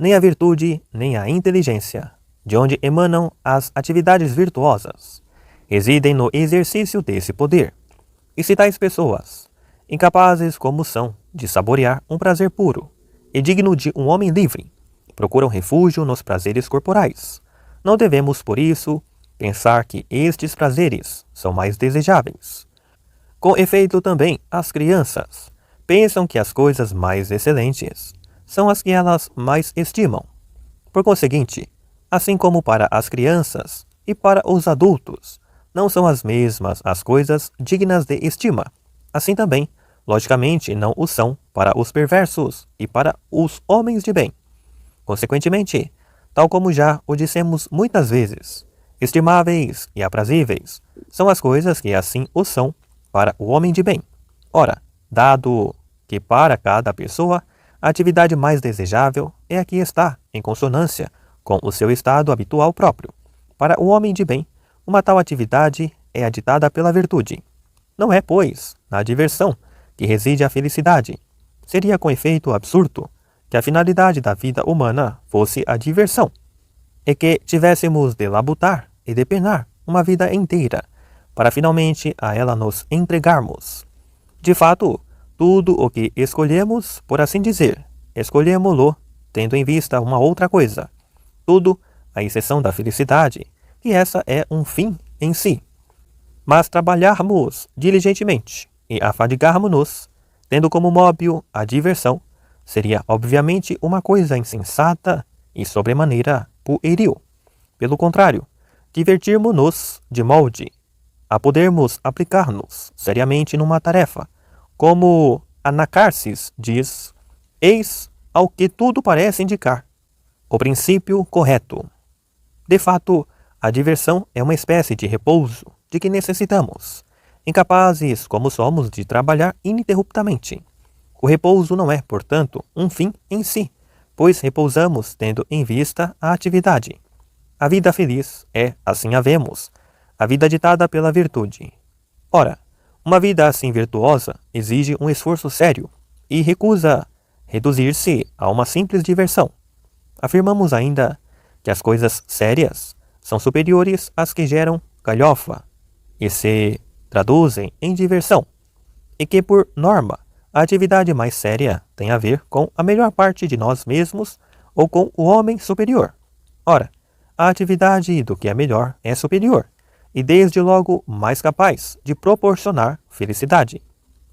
nem a virtude, nem a inteligência, de onde emanam as atividades virtuosas, residem no exercício desse poder. E se tais pessoas, incapazes como são de saborear um prazer puro e digno de um homem livre, procuram refúgio nos prazeres corporais, não devemos, por isso, pensar que estes prazeres são mais desejáveis. Com efeito, também, as crianças pensam que as coisas mais excelentes são as que elas mais estimam. Por conseguinte, assim como para as crianças e para os adultos não são as mesmas as coisas dignas de estima, assim também, logicamente, não o são para os perversos e para os homens de bem. Consequentemente, tal como já o dissemos muitas vezes, estimáveis e aprazíveis são as coisas que assim o são para o homem de bem. Ora, dado que para cada pessoa a atividade mais desejável é a que está em consonância com o seu estado habitual próprio, para o homem de bem, uma tal atividade é a ditada pela virtude. Não é, pois, na diversão que reside a felicidade. Seria com efeito absurdo que a finalidade da vida humana fosse a diversão, e que tivéssemos de labutar e de penar uma vida inteira, para finalmente a ela nos entregarmos. De fato, tudo o que escolhemos, por assim dizer, escolhemo-lo tendo em vista uma outra coisa. Tudo, à exceção da felicidade, que essa é um fim em si. Mas trabalharmos diligentemente e afadigarmos-nos, tendo como móvel a diversão, seria obviamente uma coisa insensata e sobremaneira pueril. Pelo contrário, divertirmos-nos de molde a podermos aplicar-nos seriamente numa tarefa, como Anacarsis diz, eis ao que tudo parece indicar, o princípio correto. De fato, a diversão é uma espécie de repouso de que necessitamos, incapazes como somos de trabalhar ininterruptamente. O repouso não é, portanto, um fim em si, pois repousamos tendo em vista a atividade. A vida feliz é, assim a vemos, a vida ditada pela virtude. Ora, uma vida assim virtuosa exige um esforço sério e recusa reduzir-se a uma simples diversão. Afirmamos ainda que as coisas sérias são superiores às que geram galhofa e se traduzem em diversão, e que, por norma, a atividade mais séria tem a ver com a melhor parte de nós mesmos ou com o homem superior. Ora, a atividade do que é melhor é superior, e desde logo mais capaz de proporcionar felicidade.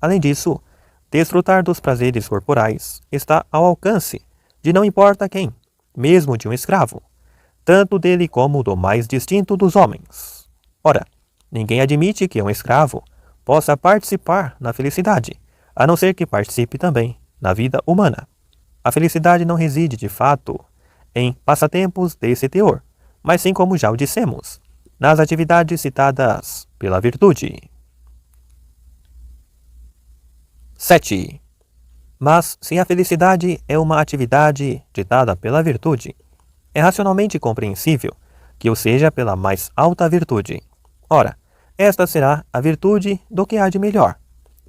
Além disso, desfrutar dos prazeres corporais está ao alcance de não importa quem, mesmo de um escravo, tanto dele como do mais distinto dos homens. Ora, ninguém admite que um escravo possa participar na felicidade, a não ser que participe também na vida humana. A felicidade não reside, de fato, em passatempos desse teor, mas sim, como já o dissemos, nas atividades citadas pela virtude. 7. Mas, se a felicidade é uma atividade ditada pela virtude, é racionalmente compreensível que o seja pela mais alta virtude. Ora, esta será a virtude do que há de melhor.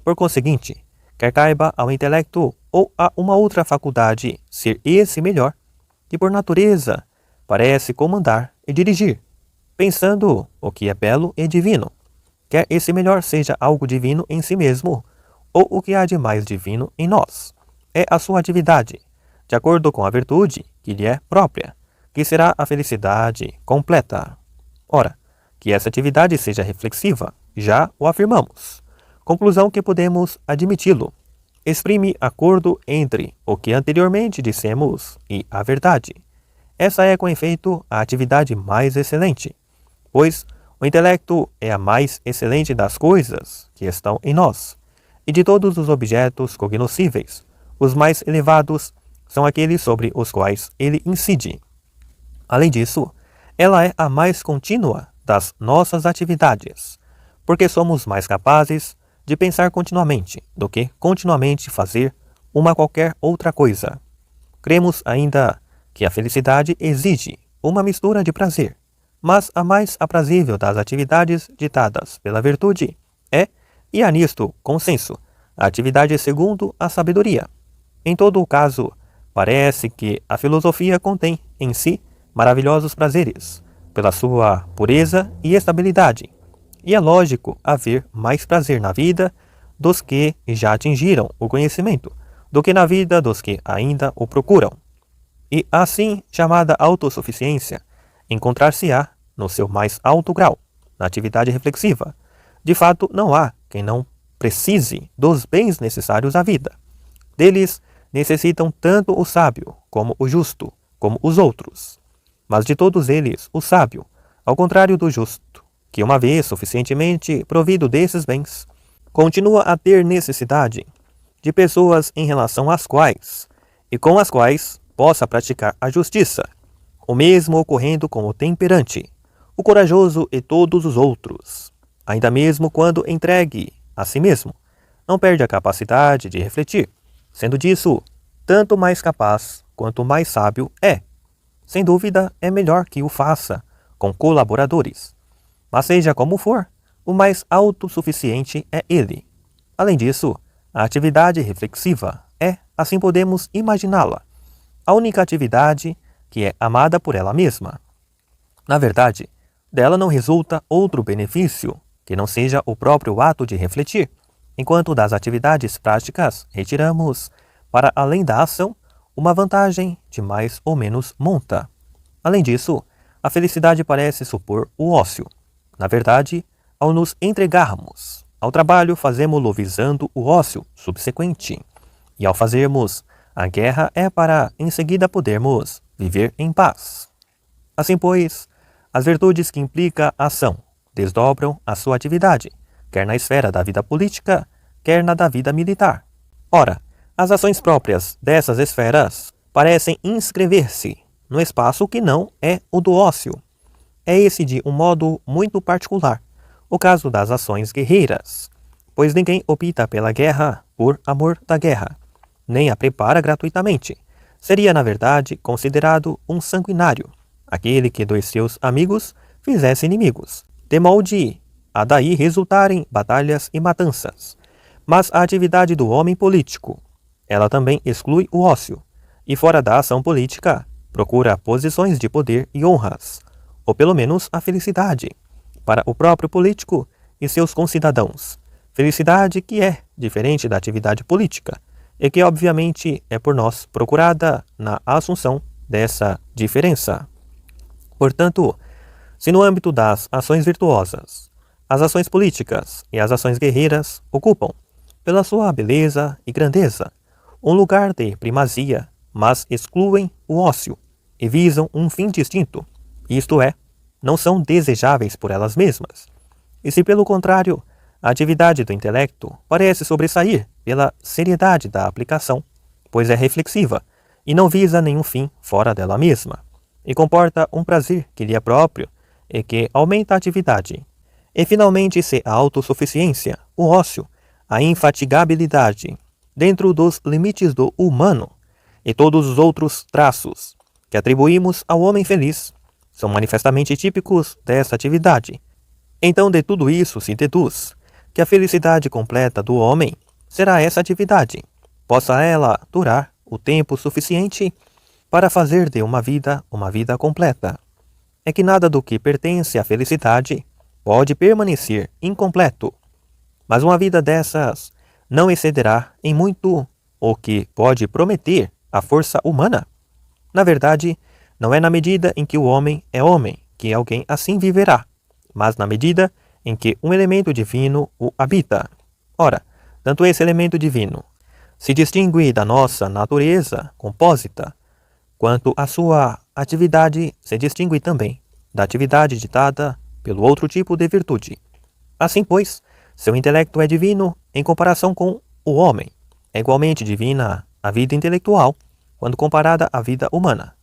Por conseguinte, quer caiba ao intelecto ou a uma outra faculdade ser esse melhor, que por natureza parece comandar e dirigir, pensando o que é belo e divino, quer esse melhor seja algo divino em si mesmo, ou o que há de mais divino em nós, é a sua atividade, de acordo com a virtude que lhe é própria, que será a felicidade completa. Ora, que essa atividade seja reflexiva, já o afirmamos. Conclusão que podemos admiti-lo. Exprime acordo entre o que anteriormente dissemos e a verdade. Essa é, com efeito, a atividade mais excelente, pois o intelecto é a mais excelente das coisas que estão em nós, e de todos os objetos cognoscíveis, os mais elevados são aqueles sobre os quais ele incide. Além disso, ela é a mais contínua das nossas atividades, porque somos mais capazes de pensar continuamente do que continuamente fazer uma qualquer outra coisa. Cremos ainda que a felicidade exige uma mistura de prazer, mas a mais aprazível das atividades ditadas pela virtude é, e há nisto consenso, a atividade segundo a sabedoria. Em todo o caso, Parece que a filosofia contém em si maravilhosos prazeres, pela sua pureza e estabilidade. E é lógico haver mais prazer na vida dos que já atingiram o conhecimento, do que na vida dos que ainda o procuram. E a assim chamada autossuficiência encontrar-se-á no seu mais alto grau, na atividade reflexiva. De fato, não há quem não precise dos bens necessários à vida. Deles necessitam tanto o sábio, como o justo, como os outros. Mas de todos eles, o sábio, ao contrário do justo, que uma vez suficientemente provido desses bens, continua a ter necessidade de pessoas em relação às quais, e com as quais, possa praticar a justiça, o mesmo ocorrendo com o temperante, o corajoso e todos os outros. Ainda mesmo quando entregue a si mesmo, não perde a capacidade de refletir, sendo disso tanto mais capaz quanto mais sábio é. Sem dúvida, é melhor que o faça com colaboradores. Mas seja como for, o mais autossuficiente é ele. Além disso, a atividade reflexiva é, assim podemos imaginá-la, a única atividade que é amada por ela mesma. Na verdade, dela não resulta outro benefício que não seja o próprio ato de refletir, enquanto das atividades práticas retiramos, para além da ação, uma vantagem de mais ou menos monta. Além disso, a felicidade parece supor o ócio. Na verdade, ao nos entregarmos ao trabalho, fazemo-lo visando o ócio subsequente. E ao fazermos a guerra é para em seguida podermos viver em paz. Assim, pois, as virtudes que implica a ação desdobram a sua atividade, quer na esfera da vida política, quer na da vida militar. Ora, as ações próprias dessas esferas parecem inscrever-se no espaço que não é o do ócio. É esse de um modo muito particular o caso das ações guerreiras, pois ninguém opta pela guerra por amor da guerra, nem a prepara gratuitamente. Seria, na verdade, considerado um sanguinário, aquele que dos seus amigos fizesse inimigos, de molde a daí resultarem batalhas e matanças. Mas a atividade do homem político, ela também exclui o ócio, e fora da ação política, procura posições de poder e honras, ou pelo menos a felicidade, para o próprio político e seus concidadãos. Felicidade que é diferente da atividade política, e que obviamente é por nós procurada na assunção dessa diferença. Portanto, se no âmbito das ações virtuosas, as ações políticas e as ações guerreiras ocupam, pela sua beleza e grandeza, um lugar de primazia, mas excluem o ócio e visam um fim distinto, isto é, não são desejáveis por elas mesmas. E se, pelo contrário, a atividade do intelecto parece sobressair pela seriedade da aplicação, pois é reflexiva e não visa nenhum fim fora dela mesma, e comporta um prazer que lhe é próprio e que aumenta a atividade. E finalmente, se a autossuficiência, o ócio, a infatigabilidade, dentro dos limites do humano, e todos os outros traços que atribuímos ao homem feliz, são manifestamente típicos dessa atividade. Então, de tudo isso se deduz que a felicidade completa do homem será essa atividade, possa ela durar o tempo suficiente para fazer de uma vida completa. É que nada do que pertence à felicidade pode permanecer incompleto, mas uma vida dessas não excederá em muito o que pode prometer a força humana. Na verdade, não é na medida em que o homem é homem que alguém assim viverá, mas na medida em que um elemento divino o habita. Ora, tanto esse elemento divino se distingue da nossa natureza compósita, quanto a sua atividade se distingue também da atividade ditada pelo outro tipo de virtude. Assim, pois, seu intelecto é divino em comparação com o homem. É igualmente divina a vida intelectual quando comparada à vida humana.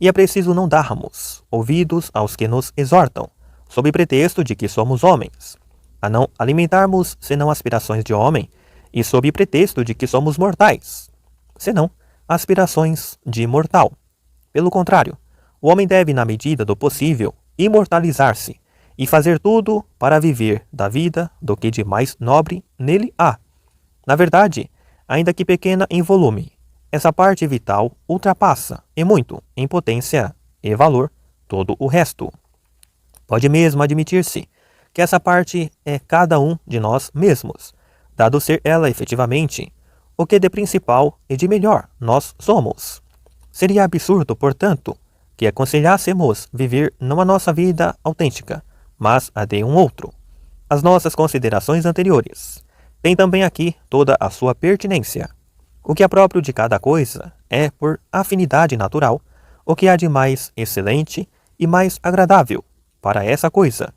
E é preciso não darmos ouvidos aos que nos exortam, sob pretexto de que somos homens, a não alimentarmos senão aspirações de homem, e sob pretexto de que somos mortais, senão aspirações de mortal. Pelo contrário, o homem deve, na medida do possível, imortalizar-se e fazer tudo para viver da vida do que de mais nobre nele há. Na verdade, ainda que pequena em volume, essa parte vital ultrapassa, e muito, em potência e valor, todo o resto. Pode mesmo admitir-se que essa parte é cada um de nós mesmos, dado ser ela efetivamente o que de principal e de melhor nós somos. Seria absurdo, portanto, que aconselhássemos viver não a nossa vida autêntica, mas a de um outro. As nossas considerações anteriores têm também aqui toda a sua pertinência. O que é próprio de cada coisa é, por afinidade natural, o que há de mais excelente e mais agradável para essa coisa.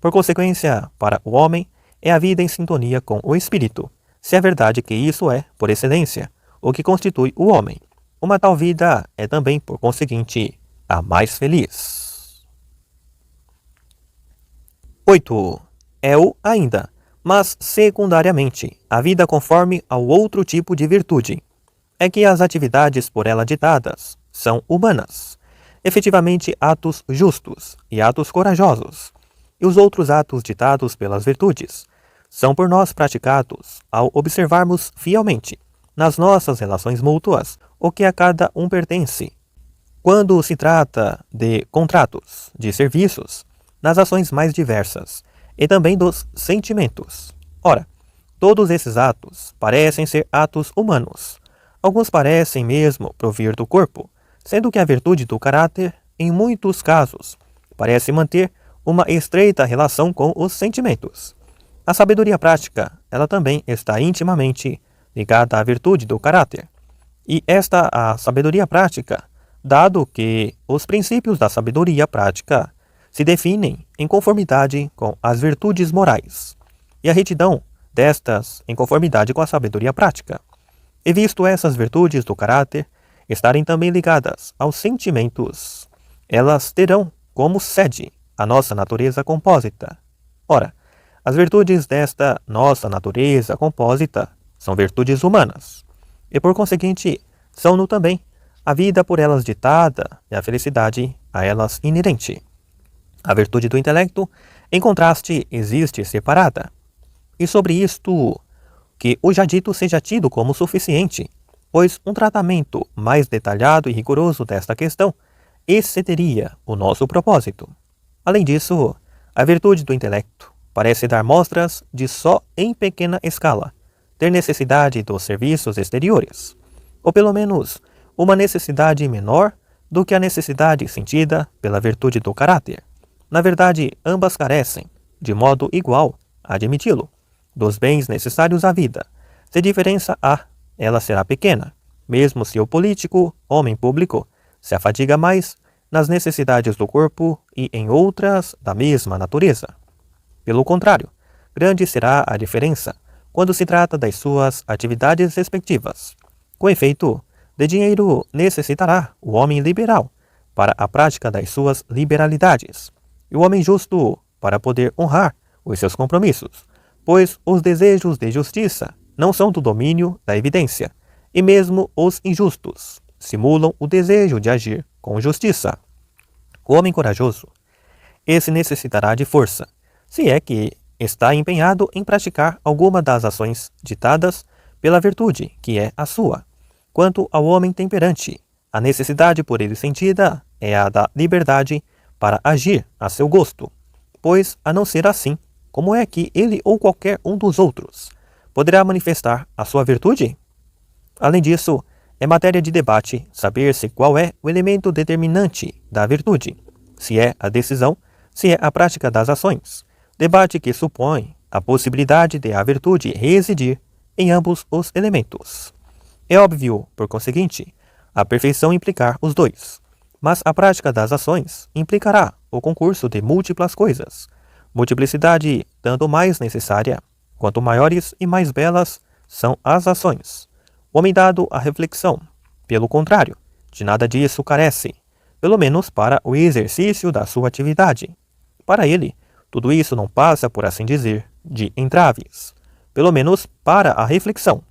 Por consequência, para o homem, é a vida em sintonia com o espírito, se é verdade que isso é, por excelência, o que constitui o homem. Uma tal vida é também, por conseguinte, a mais feliz. 8. É o ainda, mas secundariamente, a vida conforme ao outro tipo de virtude. É que as atividades por ela ditadas são humanas, efetivamente atos justos e atos corajosos, e os outros atos ditados pelas virtudes são por nós praticados ao observarmos fielmente, nas nossas relações mútuas, o que a cada um pertence. Quando se trata de contratos, de serviços, nas ações mais diversas, e também dos sentimentos. Ora, todos esses atos parecem ser atos humanos. Alguns parecem mesmo provir do corpo, sendo que a virtude do caráter, em muitos casos, parece manter uma estreita relação com os sentimentos. A sabedoria prática, ela também está intimamente ligada à virtude do caráter. E esta a sabedoria prática, dado que os princípios da sabedoria prática se definem em conformidade com as virtudes morais, e a retidão destas em conformidade com a sabedoria prática. E visto essas virtudes do caráter estarem também ligadas aos sentimentos, elas terão como sede a nossa natureza compósita. Ora, as virtudes desta nossa natureza compósita são virtudes humanas, e por conseguinte são-no também a vida por elas ditada e a felicidade a elas inerente. A virtude do intelecto, em contraste, existe separada. E sobre isto, que o já dito seja tido como suficiente, pois um tratamento mais detalhado e rigoroso desta questão excederia o nosso propósito. Além disso, a virtude do intelecto parece dar mostras de só em pequena escala ter necessidade dos serviços exteriores, ou pelo menos uma necessidade menor do que a necessidade sentida pela virtude do caráter. Na verdade, ambas carecem, de modo igual, admiti-lo, dos bens necessários à vida. Se diferença há, ela será pequena, mesmo se o político, homem público, se afadiga mais nas necessidades do corpo e em outras da mesma natureza. Pelo contrário, grande será a diferença quando se trata das suas atividades respectivas. Com efeito, de dinheiro necessitará o homem liberal para a prática das suas liberalidades, e o homem justo para poder honrar os seus compromissos, pois os desejos de justiça não são do domínio da evidência, e mesmo os injustos simulam o desejo de agir com justiça. O homem corajoso, esse necessitará de força, se é que está empenhado em praticar alguma das ações ditadas pela virtude, que é a sua. Quanto ao homem temperante, a necessidade por ele sentida é a da liberdade para agir a seu gosto, pois, a não ser assim, como é que ele ou qualquer um dos outros poderá manifestar a sua virtude? Além disso, é matéria de debate saber-se qual é o elemento determinante da virtude, se é a decisão, se é a prática das ações, debate que supõe a possibilidade de a virtude residir em ambos os elementos. É óbvio, por conseguinte, a perfeição implicar os dois, mas a prática das ações implicará o concurso de múltiplas coisas, multiplicidade tanto mais necessária, quanto maiores e mais belas são as ações. O homem dado à reflexão, pelo contrário, de nada disso carece, pelo menos para o exercício da sua atividade. Para ele, tudo isso não passa, por assim dizer, de entraves, pelo menos para a reflexão.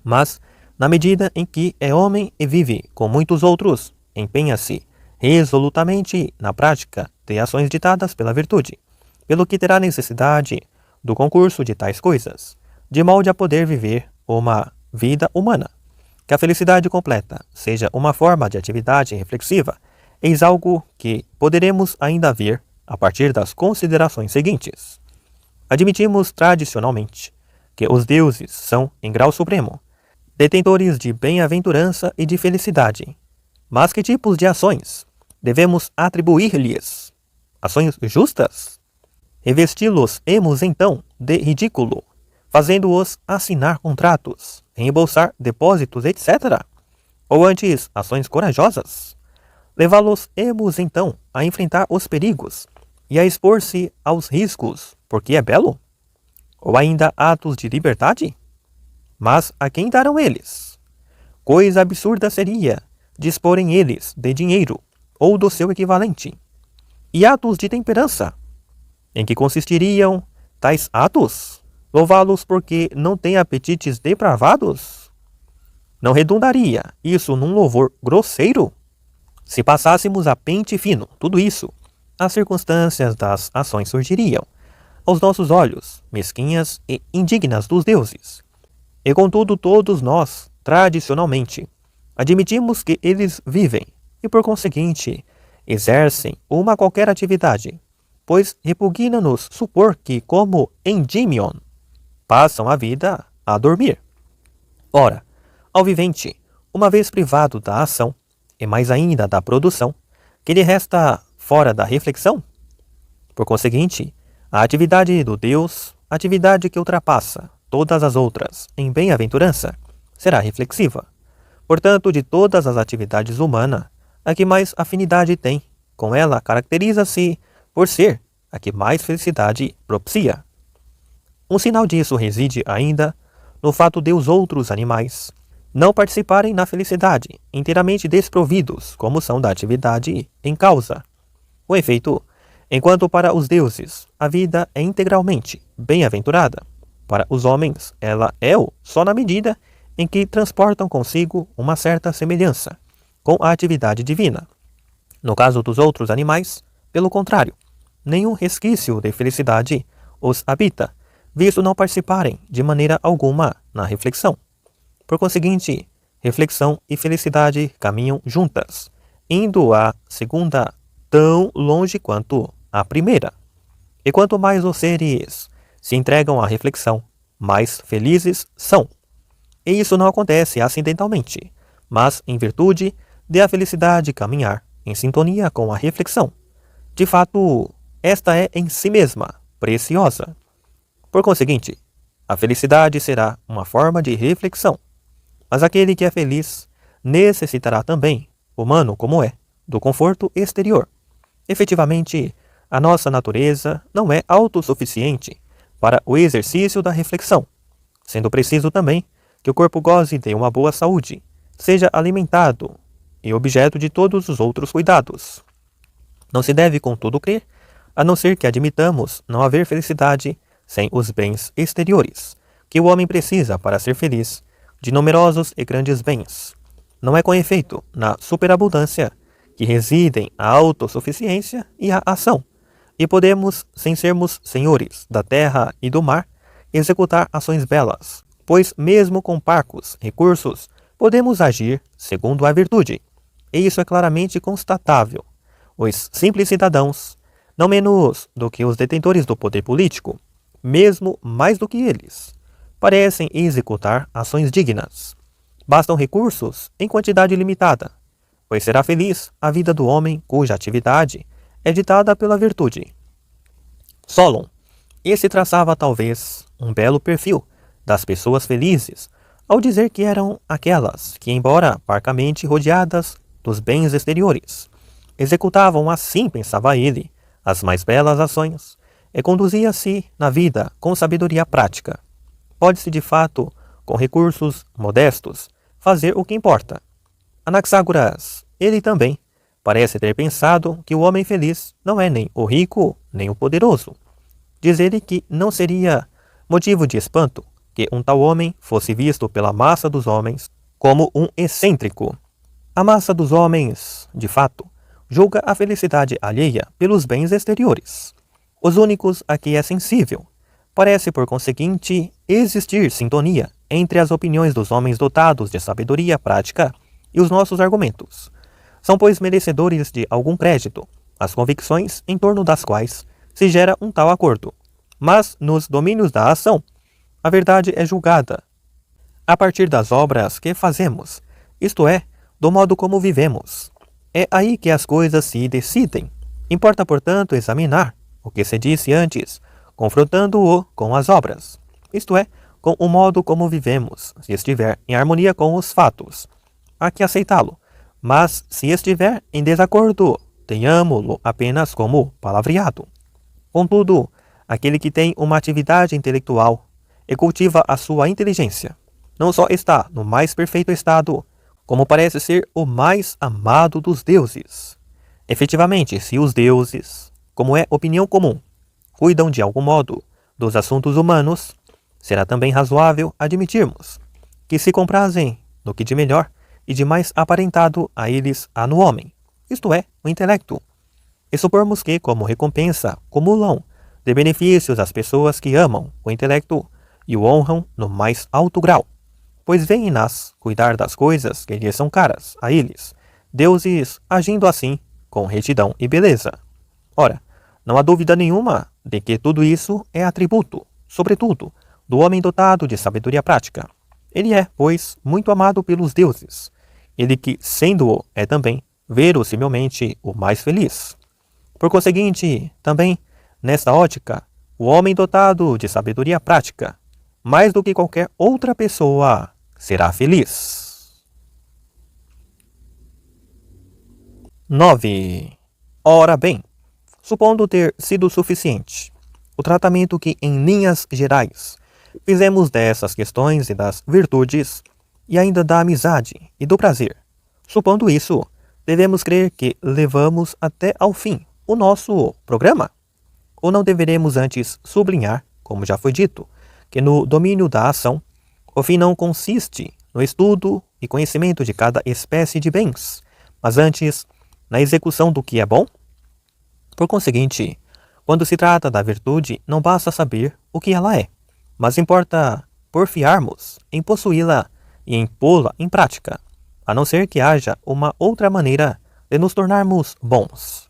Mas, na medida em que é homem e vive com muitos outros, empenha-se resolutamente na prática de ações ditadas pela virtude, pelo que terá necessidade do concurso de tais coisas, de modo a poder viver uma vida humana. Que a felicidade completa seja uma forma de atividade reflexiva, eis algo que poderemos ainda ver a partir das considerações seguintes. Admitimos tradicionalmente que os deuses são, em grau supremo, detentores de bem-aventurança e de felicidade. Mas que tipos de ações devemos atribuir-lhes? Ações justas? Revesti-los-emos então de ridículo, fazendo-os assinar contratos, reembolsar depósitos, etc. Ou antes, ações corajosas? Levá-los-emos então a enfrentar os perigos e a expor-se aos riscos, porque é belo? Ou ainda atos de liberdade? Mas a quem darão eles? Coisa absurda seria disporem eles de dinheiro ou do seu equivalente. E atos de temperança? Em que consistiriam tais atos? Louvá-los porque não têm apetites depravados? Não redundaria isso num louvor grosseiro? Se passássemos a pente fino tudo isso, as circunstâncias das ações surgiriam, aos nossos olhos, mesquinhas e indignas dos deuses. E contudo todos nós, tradicionalmente, admitimos que eles vivem e, por conseguinte, exercem uma qualquer atividade, pois repugna-nos supor que, como Endymion, passam a vida a dormir. Ora, ao vivente, uma vez privado da ação, e mais ainda da produção, que lhe resta fora da reflexão? Por conseguinte, a atividade do Deus, atividade que ultrapassa todas as outras em bem-aventurança, será reflexiva. Portanto, de todas as atividades humanas, a que mais afinidade tem com ela caracteriza-se por ser a que mais felicidade propicia. Um sinal disso reside ainda no fato de os outros animais não participarem na felicidade, inteiramente desprovidos, como são da atividade em causa. Com efeito, enquanto para os deuses a vida é integralmente bem-aventurada, para os homens ela é-o só na medida em que transportam consigo uma certa semelhança com a atividade divina. No caso dos outros animais, pelo contrário, nenhum resquício de felicidade os habita, visto não participarem de maneira alguma na reflexão. Por conseguinte, reflexão e felicidade caminham juntas, indo a segunda tão longe quanto a primeira. E quanto mais os seres se entregam à reflexão, mais felizes são. E isso não acontece acidentalmente, mas em virtude de a felicidade caminhar em sintonia com a reflexão. De fato, esta é em si mesma preciosa. Por conseguinte, a felicidade será uma forma de reflexão. Mas aquele que é feliz necessitará também, humano como é, do conforto exterior. Efetivamente, a nossa natureza não é autossuficiente para o exercício da reflexão, sendo preciso também que o corpo goze de uma boa saúde, seja alimentado e objeto de todos os outros cuidados. Não se deve, contudo, crer, a não ser que admitamos não haver felicidade sem os bens exteriores, que o homem precisa para ser feliz, de numerosos e grandes bens. Não é com efeito na superabundância que residem a autossuficiência e a ação, e podemos, sem sermos senhores da terra e do mar, executar ações belas, pois mesmo com parcos recursos podemos agir segundo a virtude, e isso é claramente constatável. Os simples cidadãos, não menos do que os detentores do poder político, mesmo mais do que eles, parecem executar ações dignas. Bastam recursos em quantidade limitada, pois será feliz a vida do homem cuja atividade é ditada pela virtude. Solon, esse traçava talvez um belo perfil das pessoas felizes ao dizer que eram aquelas que, embora parcamente rodeadas dos bens exteriores, executavam assim, pensava ele, as mais belas ações e conduzia-se na vida com sabedoria prática. Pode-se, de fato, com recursos modestos, fazer o que importa. Anaxágoras, ele também, parece ter pensado que o homem feliz não é nem o rico, nem o poderoso. Diz ele que não seria motivo de espanto que um tal homem fosse visto pela massa dos homens como um excêntrico. A massa dos homens, de fato, julga a felicidade alheia pelos bens exteriores. Os únicos a que é sensível Parece, por conseguinte, existir sintonia entre as opiniões dos homens dotados de sabedoria prática e os nossos argumentos. São, pois, merecedores de algum crédito as convicções em torno das quais se gera um tal acordo. Mas, nos domínios da ação, a verdade é julgada a partir das obras que fazemos, isto é, do modo como vivemos. É aí que as coisas se decidem. Importa, portanto, examinar o que se disse antes, confrontando-o com as obras, isto é, com o modo como vivemos. Se estiver em harmonia com os fatos, há que aceitá-lo, mas se estiver em desacordo, tenhamo-lo apenas como palavreado. Contudo, aquele que tem uma atividade intelectual e cultiva a sua inteligência, não só está no mais perfeito estado, como parece ser o mais amado dos deuses. Efetivamente, se os deuses, como é opinião comum, cuidam de algum modo dos assuntos humanos, será também razoável admitirmos que se comprazem no que de melhor e de mais aparentado a eles há no homem, isto é, o intelecto, e supormos que, como recompensa, cumulam de benefícios as pessoas que amam o intelecto e o honram no mais alto grau, pois veem-nas cuidar das coisas que lhes são caras a eles, deuses agindo assim com retidão e beleza. Ora, não há dúvida nenhuma de que tudo isso é atributo, sobretudo, do homem dotado de sabedoria prática. Ele é, pois, muito amado pelos deuses, ele que, sendo-o, é também, verosimilmente, o mais feliz. Por conseguinte, também, nesta ótica, o homem dotado de sabedoria prática, mais do que qualquer outra pessoa, será feliz. 9. Ora bem, supondo ter sido suficiente o tratamento que, em linhas gerais, fizemos dessas questões e das virtudes, e ainda da amizade e do prazer, supondo isso, devemos crer que levamos até ao fim o nosso programa? Ou não deveremos antes sublinhar, como já foi dito, que no domínio da ação, o fim não consiste no estudo e conhecimento de cada espécie de bens, mas antes na execução do que é bom? Por conseguinte, quando se trata da virtude, não basta saber o que ela é, mas importa porfiarmos em possuí-la e em pô-la em prática, a não ser que haja uma outra maneira de nos tornarmos bons.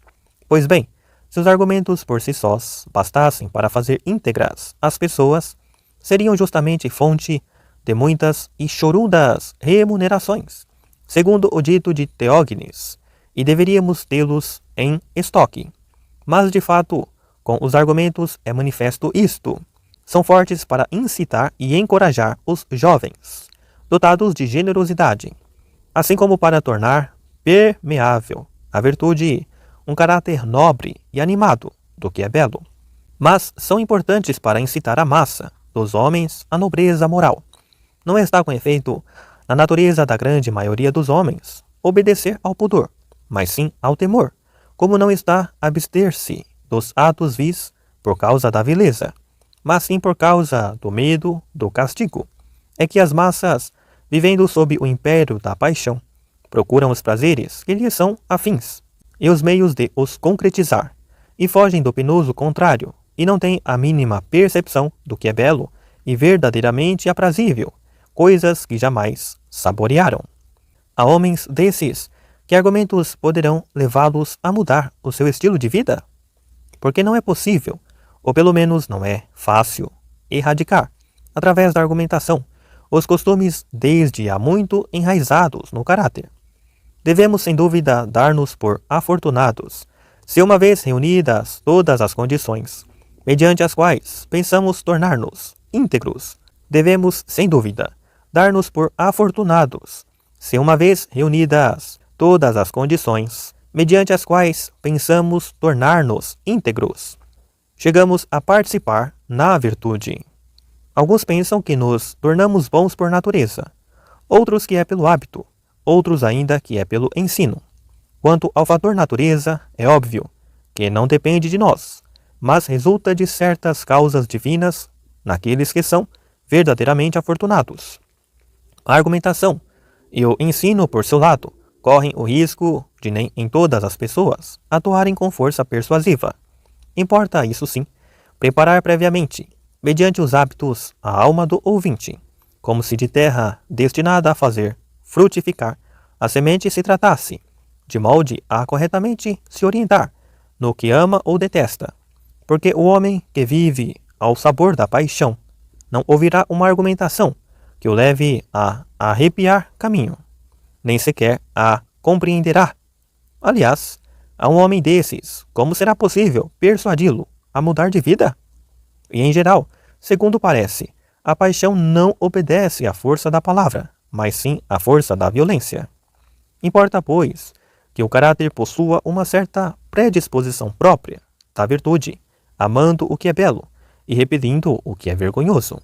Pois bem, se os argumentos por si sós bastassem para fazer íntegras as pessoas, seriam justamente fonte de muitas e chorudas remunerações, segundo o dito de Teógenes, e deveríamos tê-los em estoque. Mas, de fato, com os argumentos é manifesto isto. São fortes para incitar e encorajar os jovens, dotados de generosidade, assim como para tornar permeável a virtude um caráter nobre e animado do que é belo. Mas são importantes para incitar a massa dos homens à nobreza moral. Não está com efeito na natureza da grande maioria dos homens obedecer ao pudor, mas sim ao temor, como não está abster-se dos atos vis por causa da vileza, mas sim por causa do medo do castigo. É que as massas, vivendo sob o império da paixão, procuram os prazeres que lhes são afins e os meios de os concretizar, e fogem do penoso contrário, e não têm a mínima percepção do que é belo e verdadeiramente aprazível, coisas que jamais saborearam. Há homens desses que argumentos poderão levá-los a mudar o seu estilo de vida? Porque não é possível, ou pelo menos não é fácil, erradicar, através da argumentação, os costumes desde há muito enraizados no caráter. Devemos, sem dúvida, dar-nos por afortunados, se uma vez reunidas todas as condições, mediante as quais pensamos tornar-nos íntegros, devemos, sem dúvida, dar-nos por afortunados, se uma vez reunidas todas as condições, mediante as quais pensamos tornar-nos íntegros, chegamos a participar na virtude. Alguns pensam que nos tornamos bons por natureza, outros que é pelo hábito, outros ainda que é pelo ensino. Quanto ao fator natureza, é óbvio que não depende de nós, mas resulta de certas causas divinas naqueles que são verdadeiramente afortunados. A argumentação e o ensino, por seu lado, correm o risco de nem em todas as pessoas atuarem com força persuasiva. Importa, isso sim, preparar previamente mediante os hábitos, a alma do ouvinte, como se de terra destinada a fazer frutificar a semente se tratasse, de molde a corretamente se orientar no que ama ou detesta, porque o homem que vive ao sabor da paixão não ouvirá uma argumentação que o leve a arrepiar caminho, nem sequer a compreenderá. Aliás, a um homem desses, como será possível persuadi-lo a mudar de vida? E em geral, segundo parece, a paixão não obedece à força da palavra, mas sim à força da violência. Importa, pois, que o caráter possua uma certa predisposição própria da virtude, amando o que é belo e repelindo o que é vergonhoso.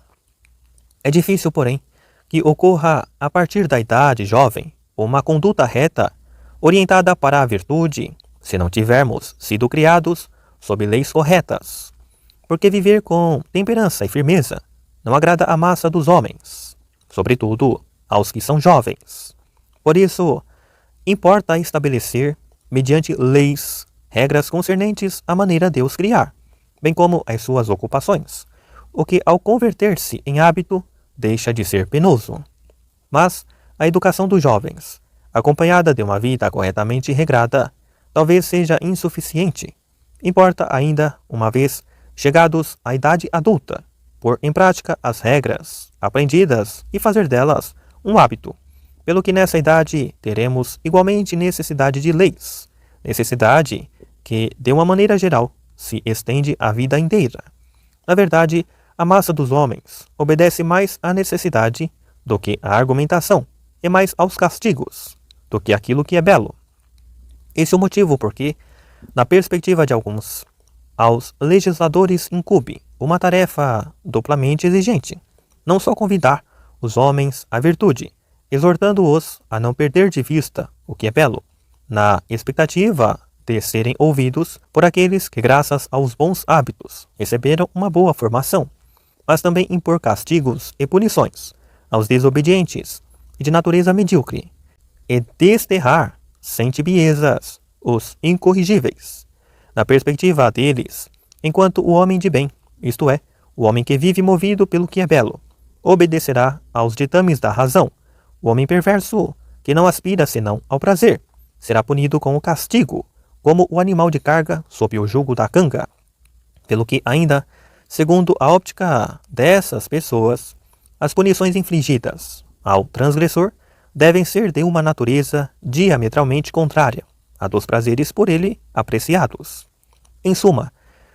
É difícil, porém, que ocorra a partir da idade jovem uma conduta reta, orientada para a virtude, se não tivermos sido criados sob leis corretas. Porque viver com temperança e firmeza não agrada à massa dos homens, sobretudo aos que são jovens. Por isso, importa estabelecer, mediante leis, regras concernentes à maneira de os criar, bem como às suas ocupações, o que ao converter-se em hábito deixa de ser penoso. Mas a educação dos jovens, acompanhada de uma vida corretamente regrada, talvez seja insuficiente. Importa ainda, uma vez chegados à idade adulta, pôr em prática as regras aprendidas e fazer delas um hábito, pelo que nessa idade teremos igualmente necessidade de leis, necessidade que, de uma maneira geral, se estende à vida inteira. Na verdade, a massa dos homens obedece mais à necessidade do que à argumentação, e mais aos castigos do que aquilo que é belo. Esse é o motivo porque, na perspectiva de alguns, aos legisladores incumbe uma tarefa duplamente exigente, não só convidar os homens à virtude, exortando-os a não perder de vista o que é belo, na expectativa de serem ouvidos por aqueles que, graças aos bons hábitos, receberam uma boa formação, mas também impor castigos e punições aos desobedientes e de natureza medíocre, e desterrar, sem tibiezas, os incorrigíveis, na perspectiva deles, enquanto o homem de bem, isto é, o homem que vive movido pelo que é belo, obedecerá aos ditames da razão. O homem perverso, que não aspira senão ao prazer, será punido com o castigo, como o animal de carga sob o jugo da canga. Pelo que ainda, segundo a óptica dessas pessoas, as punições infligidas ao transgressor devem ser de uma natureza diametralmente contrária à dos prazeres por ele apreciados. Em suma,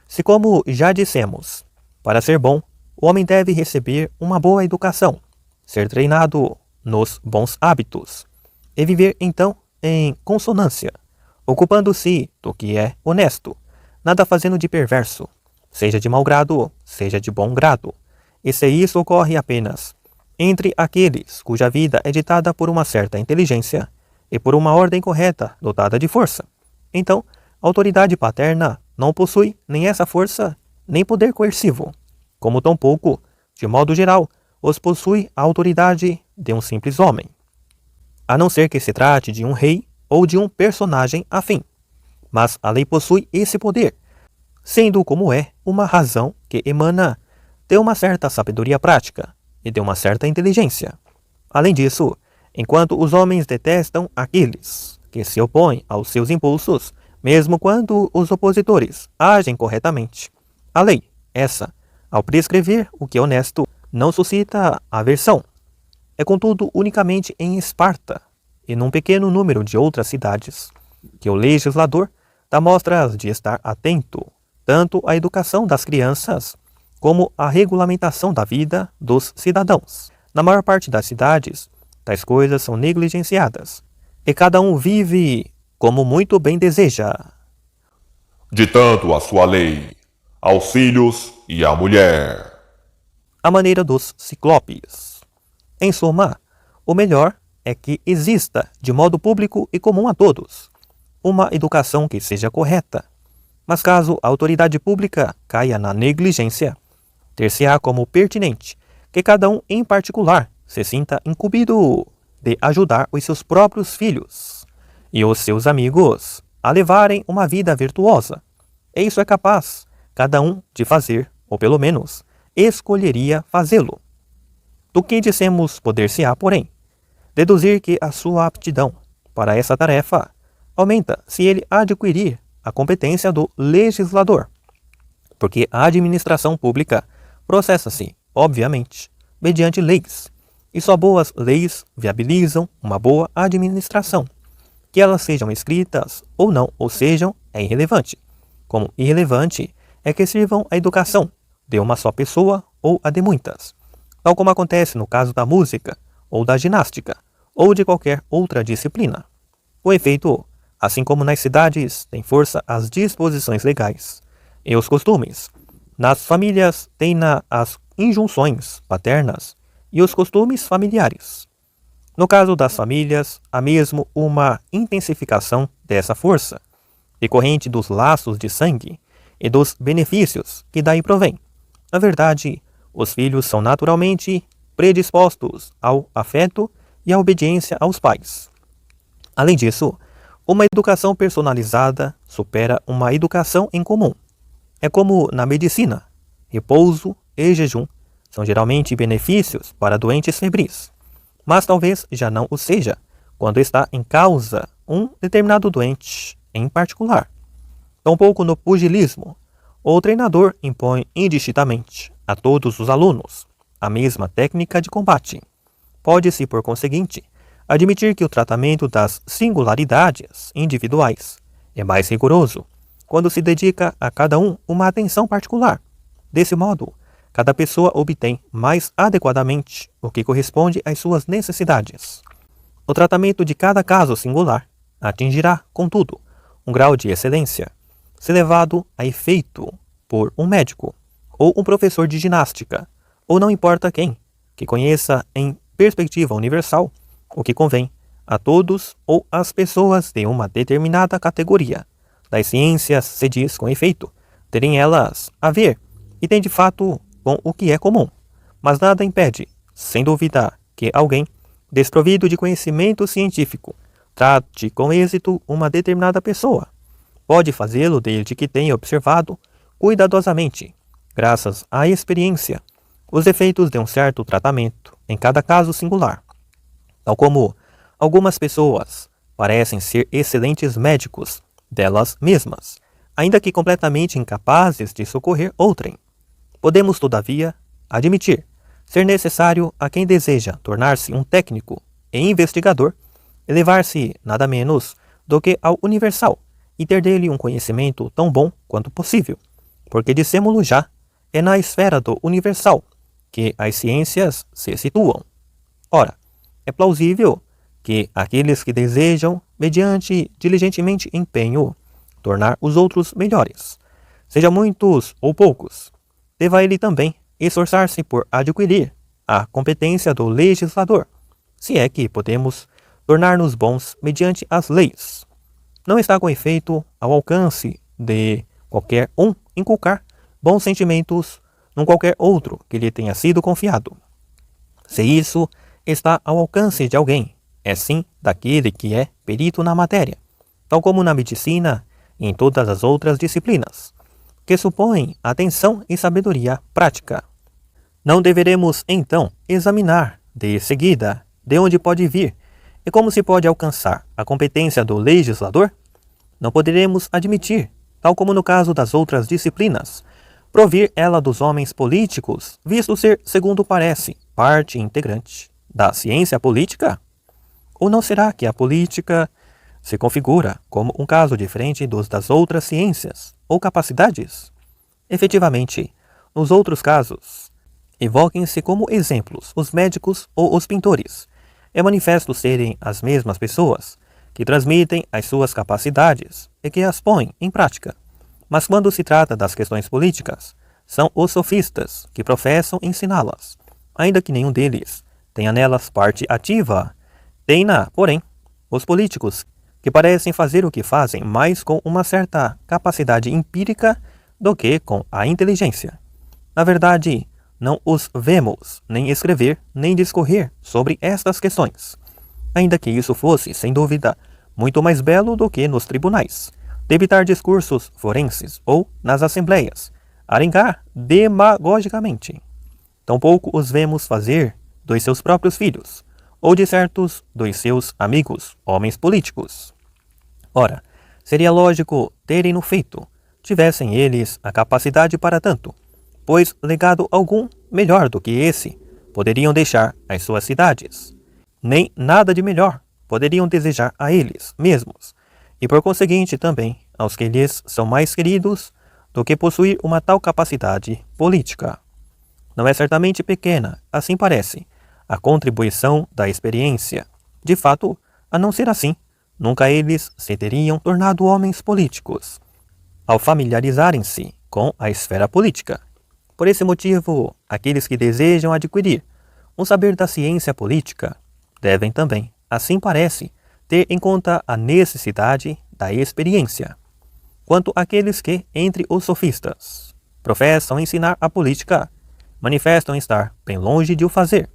se como já dissemos, para ser bom, o homem deve receber uma boa educação, ser treinado nos bons hábitos, e viver então em consonância, ocupando-se do que é honesto, nada fazendo de perverso, seja de mau grado, seja de bom grado, e se isso ocorre apenas entre aqueles cuja vida é ditada por uma certa inteligência e por uma ordem correta dotada de força, então a autoridade paterna não possui nem essa força nem poder coercivo, como tampouco, de modo geral, os possui a autoridade de um simples homem, a não ser que se trate de um rei ou de um personagem afim. Mas a lei possui esse poder, sendo como é uma razão que emana de uma certa sabedoria prática e de uma certa inteligência. Além disso, enquanto os homens detestam aqueles que se opõem aos seus impulsos, mesmo quando os opositores agem corretamente, a lei, essa, ao prescrever o que é honesto, não suscita aversão. É contudo unicamente em Esparta e num pequeno número de outras cidades que o legislador dá mostras de estar atento tanto à educação das crianças como à regulamentação da vida dos cidadãos. Na maior parte das cidades, tais coisas são negligenciadas, e cada um vive como muito bem deseja, ditando a sua lei aos filhos e à mulher, à maneira dos ciclopes. Em suma, o melhor é que exista, de modo público e comum a todos, uma educação que seja correta. Mas caso a autoridade pública caia na negligência, ter-se-á como pertinente que cada um em particular se sinta incumbido de ajudar os seus próprios filhos e os seus amigos a levarem uma vida virtuosa. E isso é capaz, cada um, de fazer, ou pelo menos, escolheria fazê-lo. Do que dissemos poder-se-á, porém, deduzir que a sua aptidão para essa tarefa aumenta se ele adquirir a competência do legislador, porque a administração pública processa-se, obviamente, mediante leis, e só boas leis viabilizam uma boa administração. Que elas sejam escritas ou não, ou sejam, é irrelevante. Como irrelevante é que sirvam a educação de uma só pessoa ou a de muitas, tal como acontece no caso da música, ou da ginástica, ou de qualquer outra disciplina. O efeito, assim como nas cidades tem força as disposições legais e os costumes, nas famílias tem-na as injunções paternas e os costumes familiares. No caso das famílias, há mesmo uma intensificação dessa força, decorrente dos laços de sangue e dos benefícios que daí provém. Na verdade, os filhos são naturalmente predispostos ao afeto e à obediência aos pais. Além disso, uma educação personalizada supera uma educação em comum. É como na medicina, repouso e jejum são geralmente benefícios para doentes febris, mas talvez já não o seja quando está em causa um determinado doente em particular. Tampouco no pugilismo, o treinador impõe indistintamente a todos os alunos a mesma técnica de combate. Pode-se, por conseguinte, admitir que o tratamento das singularidades individuais é mais rigoroso quando se dedica a cada um uma atenção particular. Desse modo, cada pessoa obtém mais adequadamente o que corresponde às suas necessidades. O tratamento de cada caso singular atingirá, contudo, um grau de excelência, se levado a efeito por um médico ou um professor de ginástica, ou não importa quem, que conheça em perspectiva universal o que convém a todos ou às pessoas de uma determinada categoria. Das ciências se diz com efeito terem elas a ver, e tem de fato com o que é comum, mas nada impede, sem dúvida, que alguém, desprovido de conhecimento científico, trate com êxito uma determinada pessoa. Pode fazê-lo desde que tenha observado cuidadosamente, graças à experiência, os efeitos de um certo tratamento em cada caso singular. Tal como algumas pessoas parecem ser excelentes médicos delas mesmas, ainda que completamente incapazes de socorrer outrem. Podemos, todavia, admitir ser necessário a quem deseja tornar-se um técnico e investigador elevar-se nada menos do que ao universal e ter dele um conhecimento tão bom quanto possível, porque dissemo-lo já, é na esfera do universal que as ciências se situam. Ora, é plausível que aqueles que desejam, mediante diligentemente empenho, tornar os outros melhores, seja muitos ou poucos, deva ele também esforçar-se por adquirir a competência do legislador, se é que podemos tornar-nos bons mediante as leis. Não está com efeito ao alcance de qualquer um inculcar bons sentimentos num qualquer outro que lhe tenha sido confiado. Se isso está ao alcance de alguém, é sim daquele que é perito na matéria, tal como na medicina e em todas as outras disciplinas, que supõem atenção e sabedoria prática. Não deveremos, então, examinar, de seguida, de onde pode vir e como se pode alcançar a competência do legislador? Não poderemos admitir, tal como no caso das outras disciplinas, provir ela dos homens políticos, visto ser, segundo parece, parte integrante da ciência política? Ou não será que a política se configura como um caso diferente dos das outras ciências ou capacidades? Efetivamente, nos outros casos, evoquem-se como exemplos os médicos ou os pintores. É manifesto serem as mesmas pessoas que transmitem as suas capacidades e que as põem em prática. Mas quando se trata das questões políticas, são os sofistas que professam ensiná-las, ainda que nenhum deles tenha nelas parte ativa. Tem-na, porém, os políticos, que parecem fazer o que fazem mais com uma certa capacidade empírica do que com a inteligência. Na verdade, não os vemos nem escrever nem discorrer sobre estas questões, ainda que isso fosse, sem dúvida, muito mais belo do que nos tribunais, de evitar discursos forenses ou nas assembleias, arengar demagogicamente. Tampouco os vemos fazer dos seus próprios filhos, ou de certos dos seus amigos, homens políticos. Ora, seria lógico terem-no feito, tivessem eles a capacidade para tanto, pois legado algum melhor do que esse poderiam deixar às suas cidades. Nem nada de melhor poderiam desejar a eles mesmos, e por conseguinte também aos que lhes são mais queridos do que possuir uma tal capacidade política. Não é certamente pequena, assim parece, a contribuição da experiência. De fato, a não ser assim, nunca eles se teriam tornado homens políticos, ao familiarizarem-se com a esfera política. Por esse motivo, aqueles que desejam adquirir um saber da ciência política devem também, assim parece, ter em conta a necessidade da experiência. Quanto àqueles que, entre os sofistas, professam ensinar a política, manifestam estar bem longe de o fazer.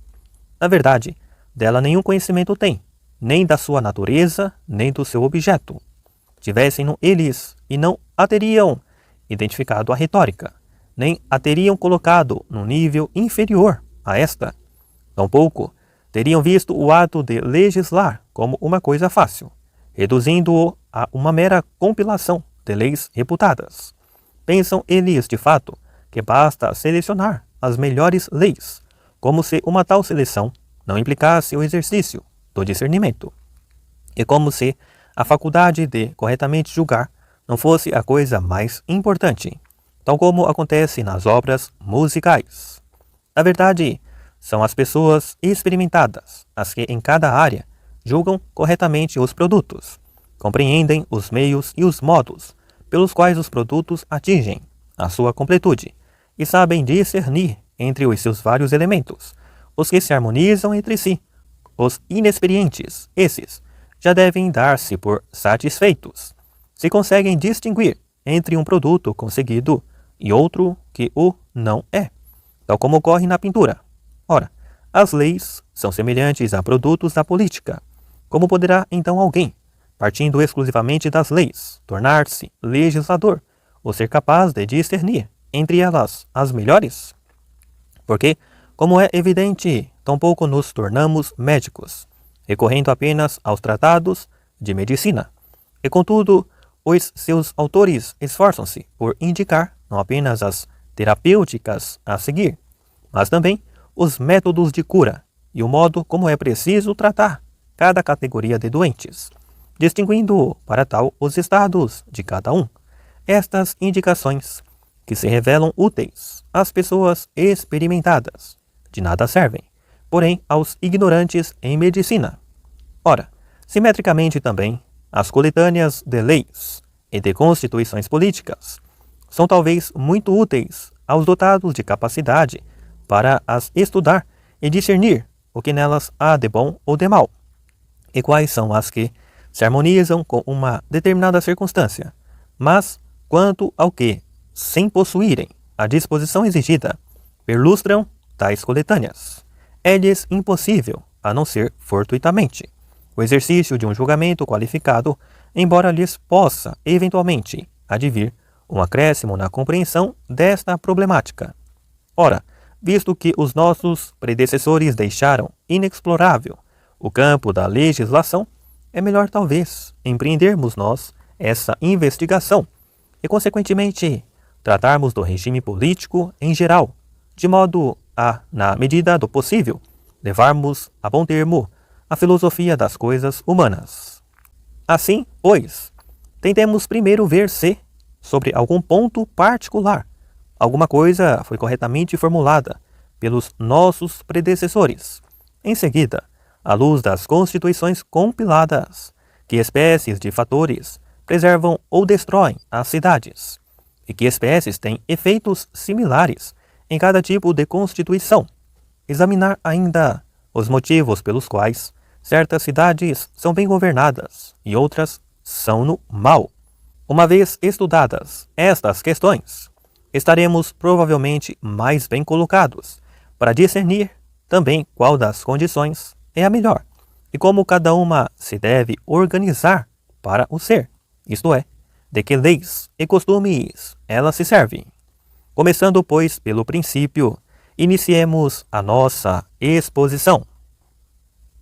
Na verdade, dela nenhum conhecimento têm, nem da sua natureza, nem do seu objeto. Tivessem-no eles, e não a teriam identificado a retórica, nem a teriam colocado num nível inferior a esta. Tampouco teriam visto o ato de legislar como uma coisa fácil, reduzindo-o a uma mera compilação de leis reputadas. Pensam eles, de fato, que basta selecionar as melhores leis, como se uma tal seleção não implicasse o exercício do discernimento, e como se a faculdade de corretamente julgar não fosse a coisa mais importante, tal como acontece nas obras musicais. Na verdade, são as pessoas experimentadas as que em cada área julgam corretamente os produtos, compreendem os meios e os modos pelos quais os produtos atingem a sua completude e sabem discernir entre os seus vários elementos, os que se harmonizam entre si. Os inexperientes, esses, já devem dar-se por satisfeitos, se conseguem distinguir entre um produto conseguido e outro que o não é, tal como ocorre na pintura. Ora, as leis são semelhantes a produtos da política. Como poderá então alguém, partindo exclusivamente das leis, tornar-se legislador ou ser capaz de discernir entre elas as melhores? Porque, como é evidente, tampouco nos tornamos médicos, recorrendo apenas aos tratados de medicina. E contudo, os seus autores esforçam-se por indicar não apenas as terapêuticas a seguir, mas também os métodos de cura e o modo como é preciso tratar cada categoria de doentes, distinguindo para tal os estados de cada um. Estas indicações, que se revelam úteis às pessoas experimentadas, de nada servem, porém aos ignorantes em medicina. Ora, simetricamente também, as coletâneas de leis e de constituições políticas são talvez muito úteis aos dotados de capacidade para as estudar e discernir o que nelas há de bom ou de mal, e quais são as que se harmonizam com uma determinada circunstância. Mas, quanto ao que, sem possuírem a disposição exigida, perlustram tais coletâneas, é-lhes impossível, a não ser fortuitamente, o exercício de um julgamento qualificado, embora lhes possa, eventualmente, advir um acréscimo na compreensão desta problemática. Ora, visto que os nossos predecessores deixaram inexplorável o campo da legislação, é melhor talvez empreendermos nós essa investigação e, consequentemente, tratarmos do regime político em geral, de modo a, na medida do possível, levarmos a bom termo a filosofia das coisas humanas. Assim, pois, tentemos primeiro ver se, sobre algum ponto particular, alguma coisa foi corretamente formulada pelos nossos predecessores. Em seguida, à luz das constituições compiladas, que espécies de fatores preservam ou destroem as cidades, e que espécies têm efeitos similares em cada tipo de constituição. Examinar ainda os motivos pelos quais certas cidades são bem governadas e outras são no mal. Uma vez estudadas estas questões, estaremos provavelmente mais bem colocados para discernir também qual das condições é a melhor e como cada uma se deve organizar para o ser, isto é, de que leis e costumes elas se servem. Começando, pois, pelo princípio, iniciemos a nossa exposição.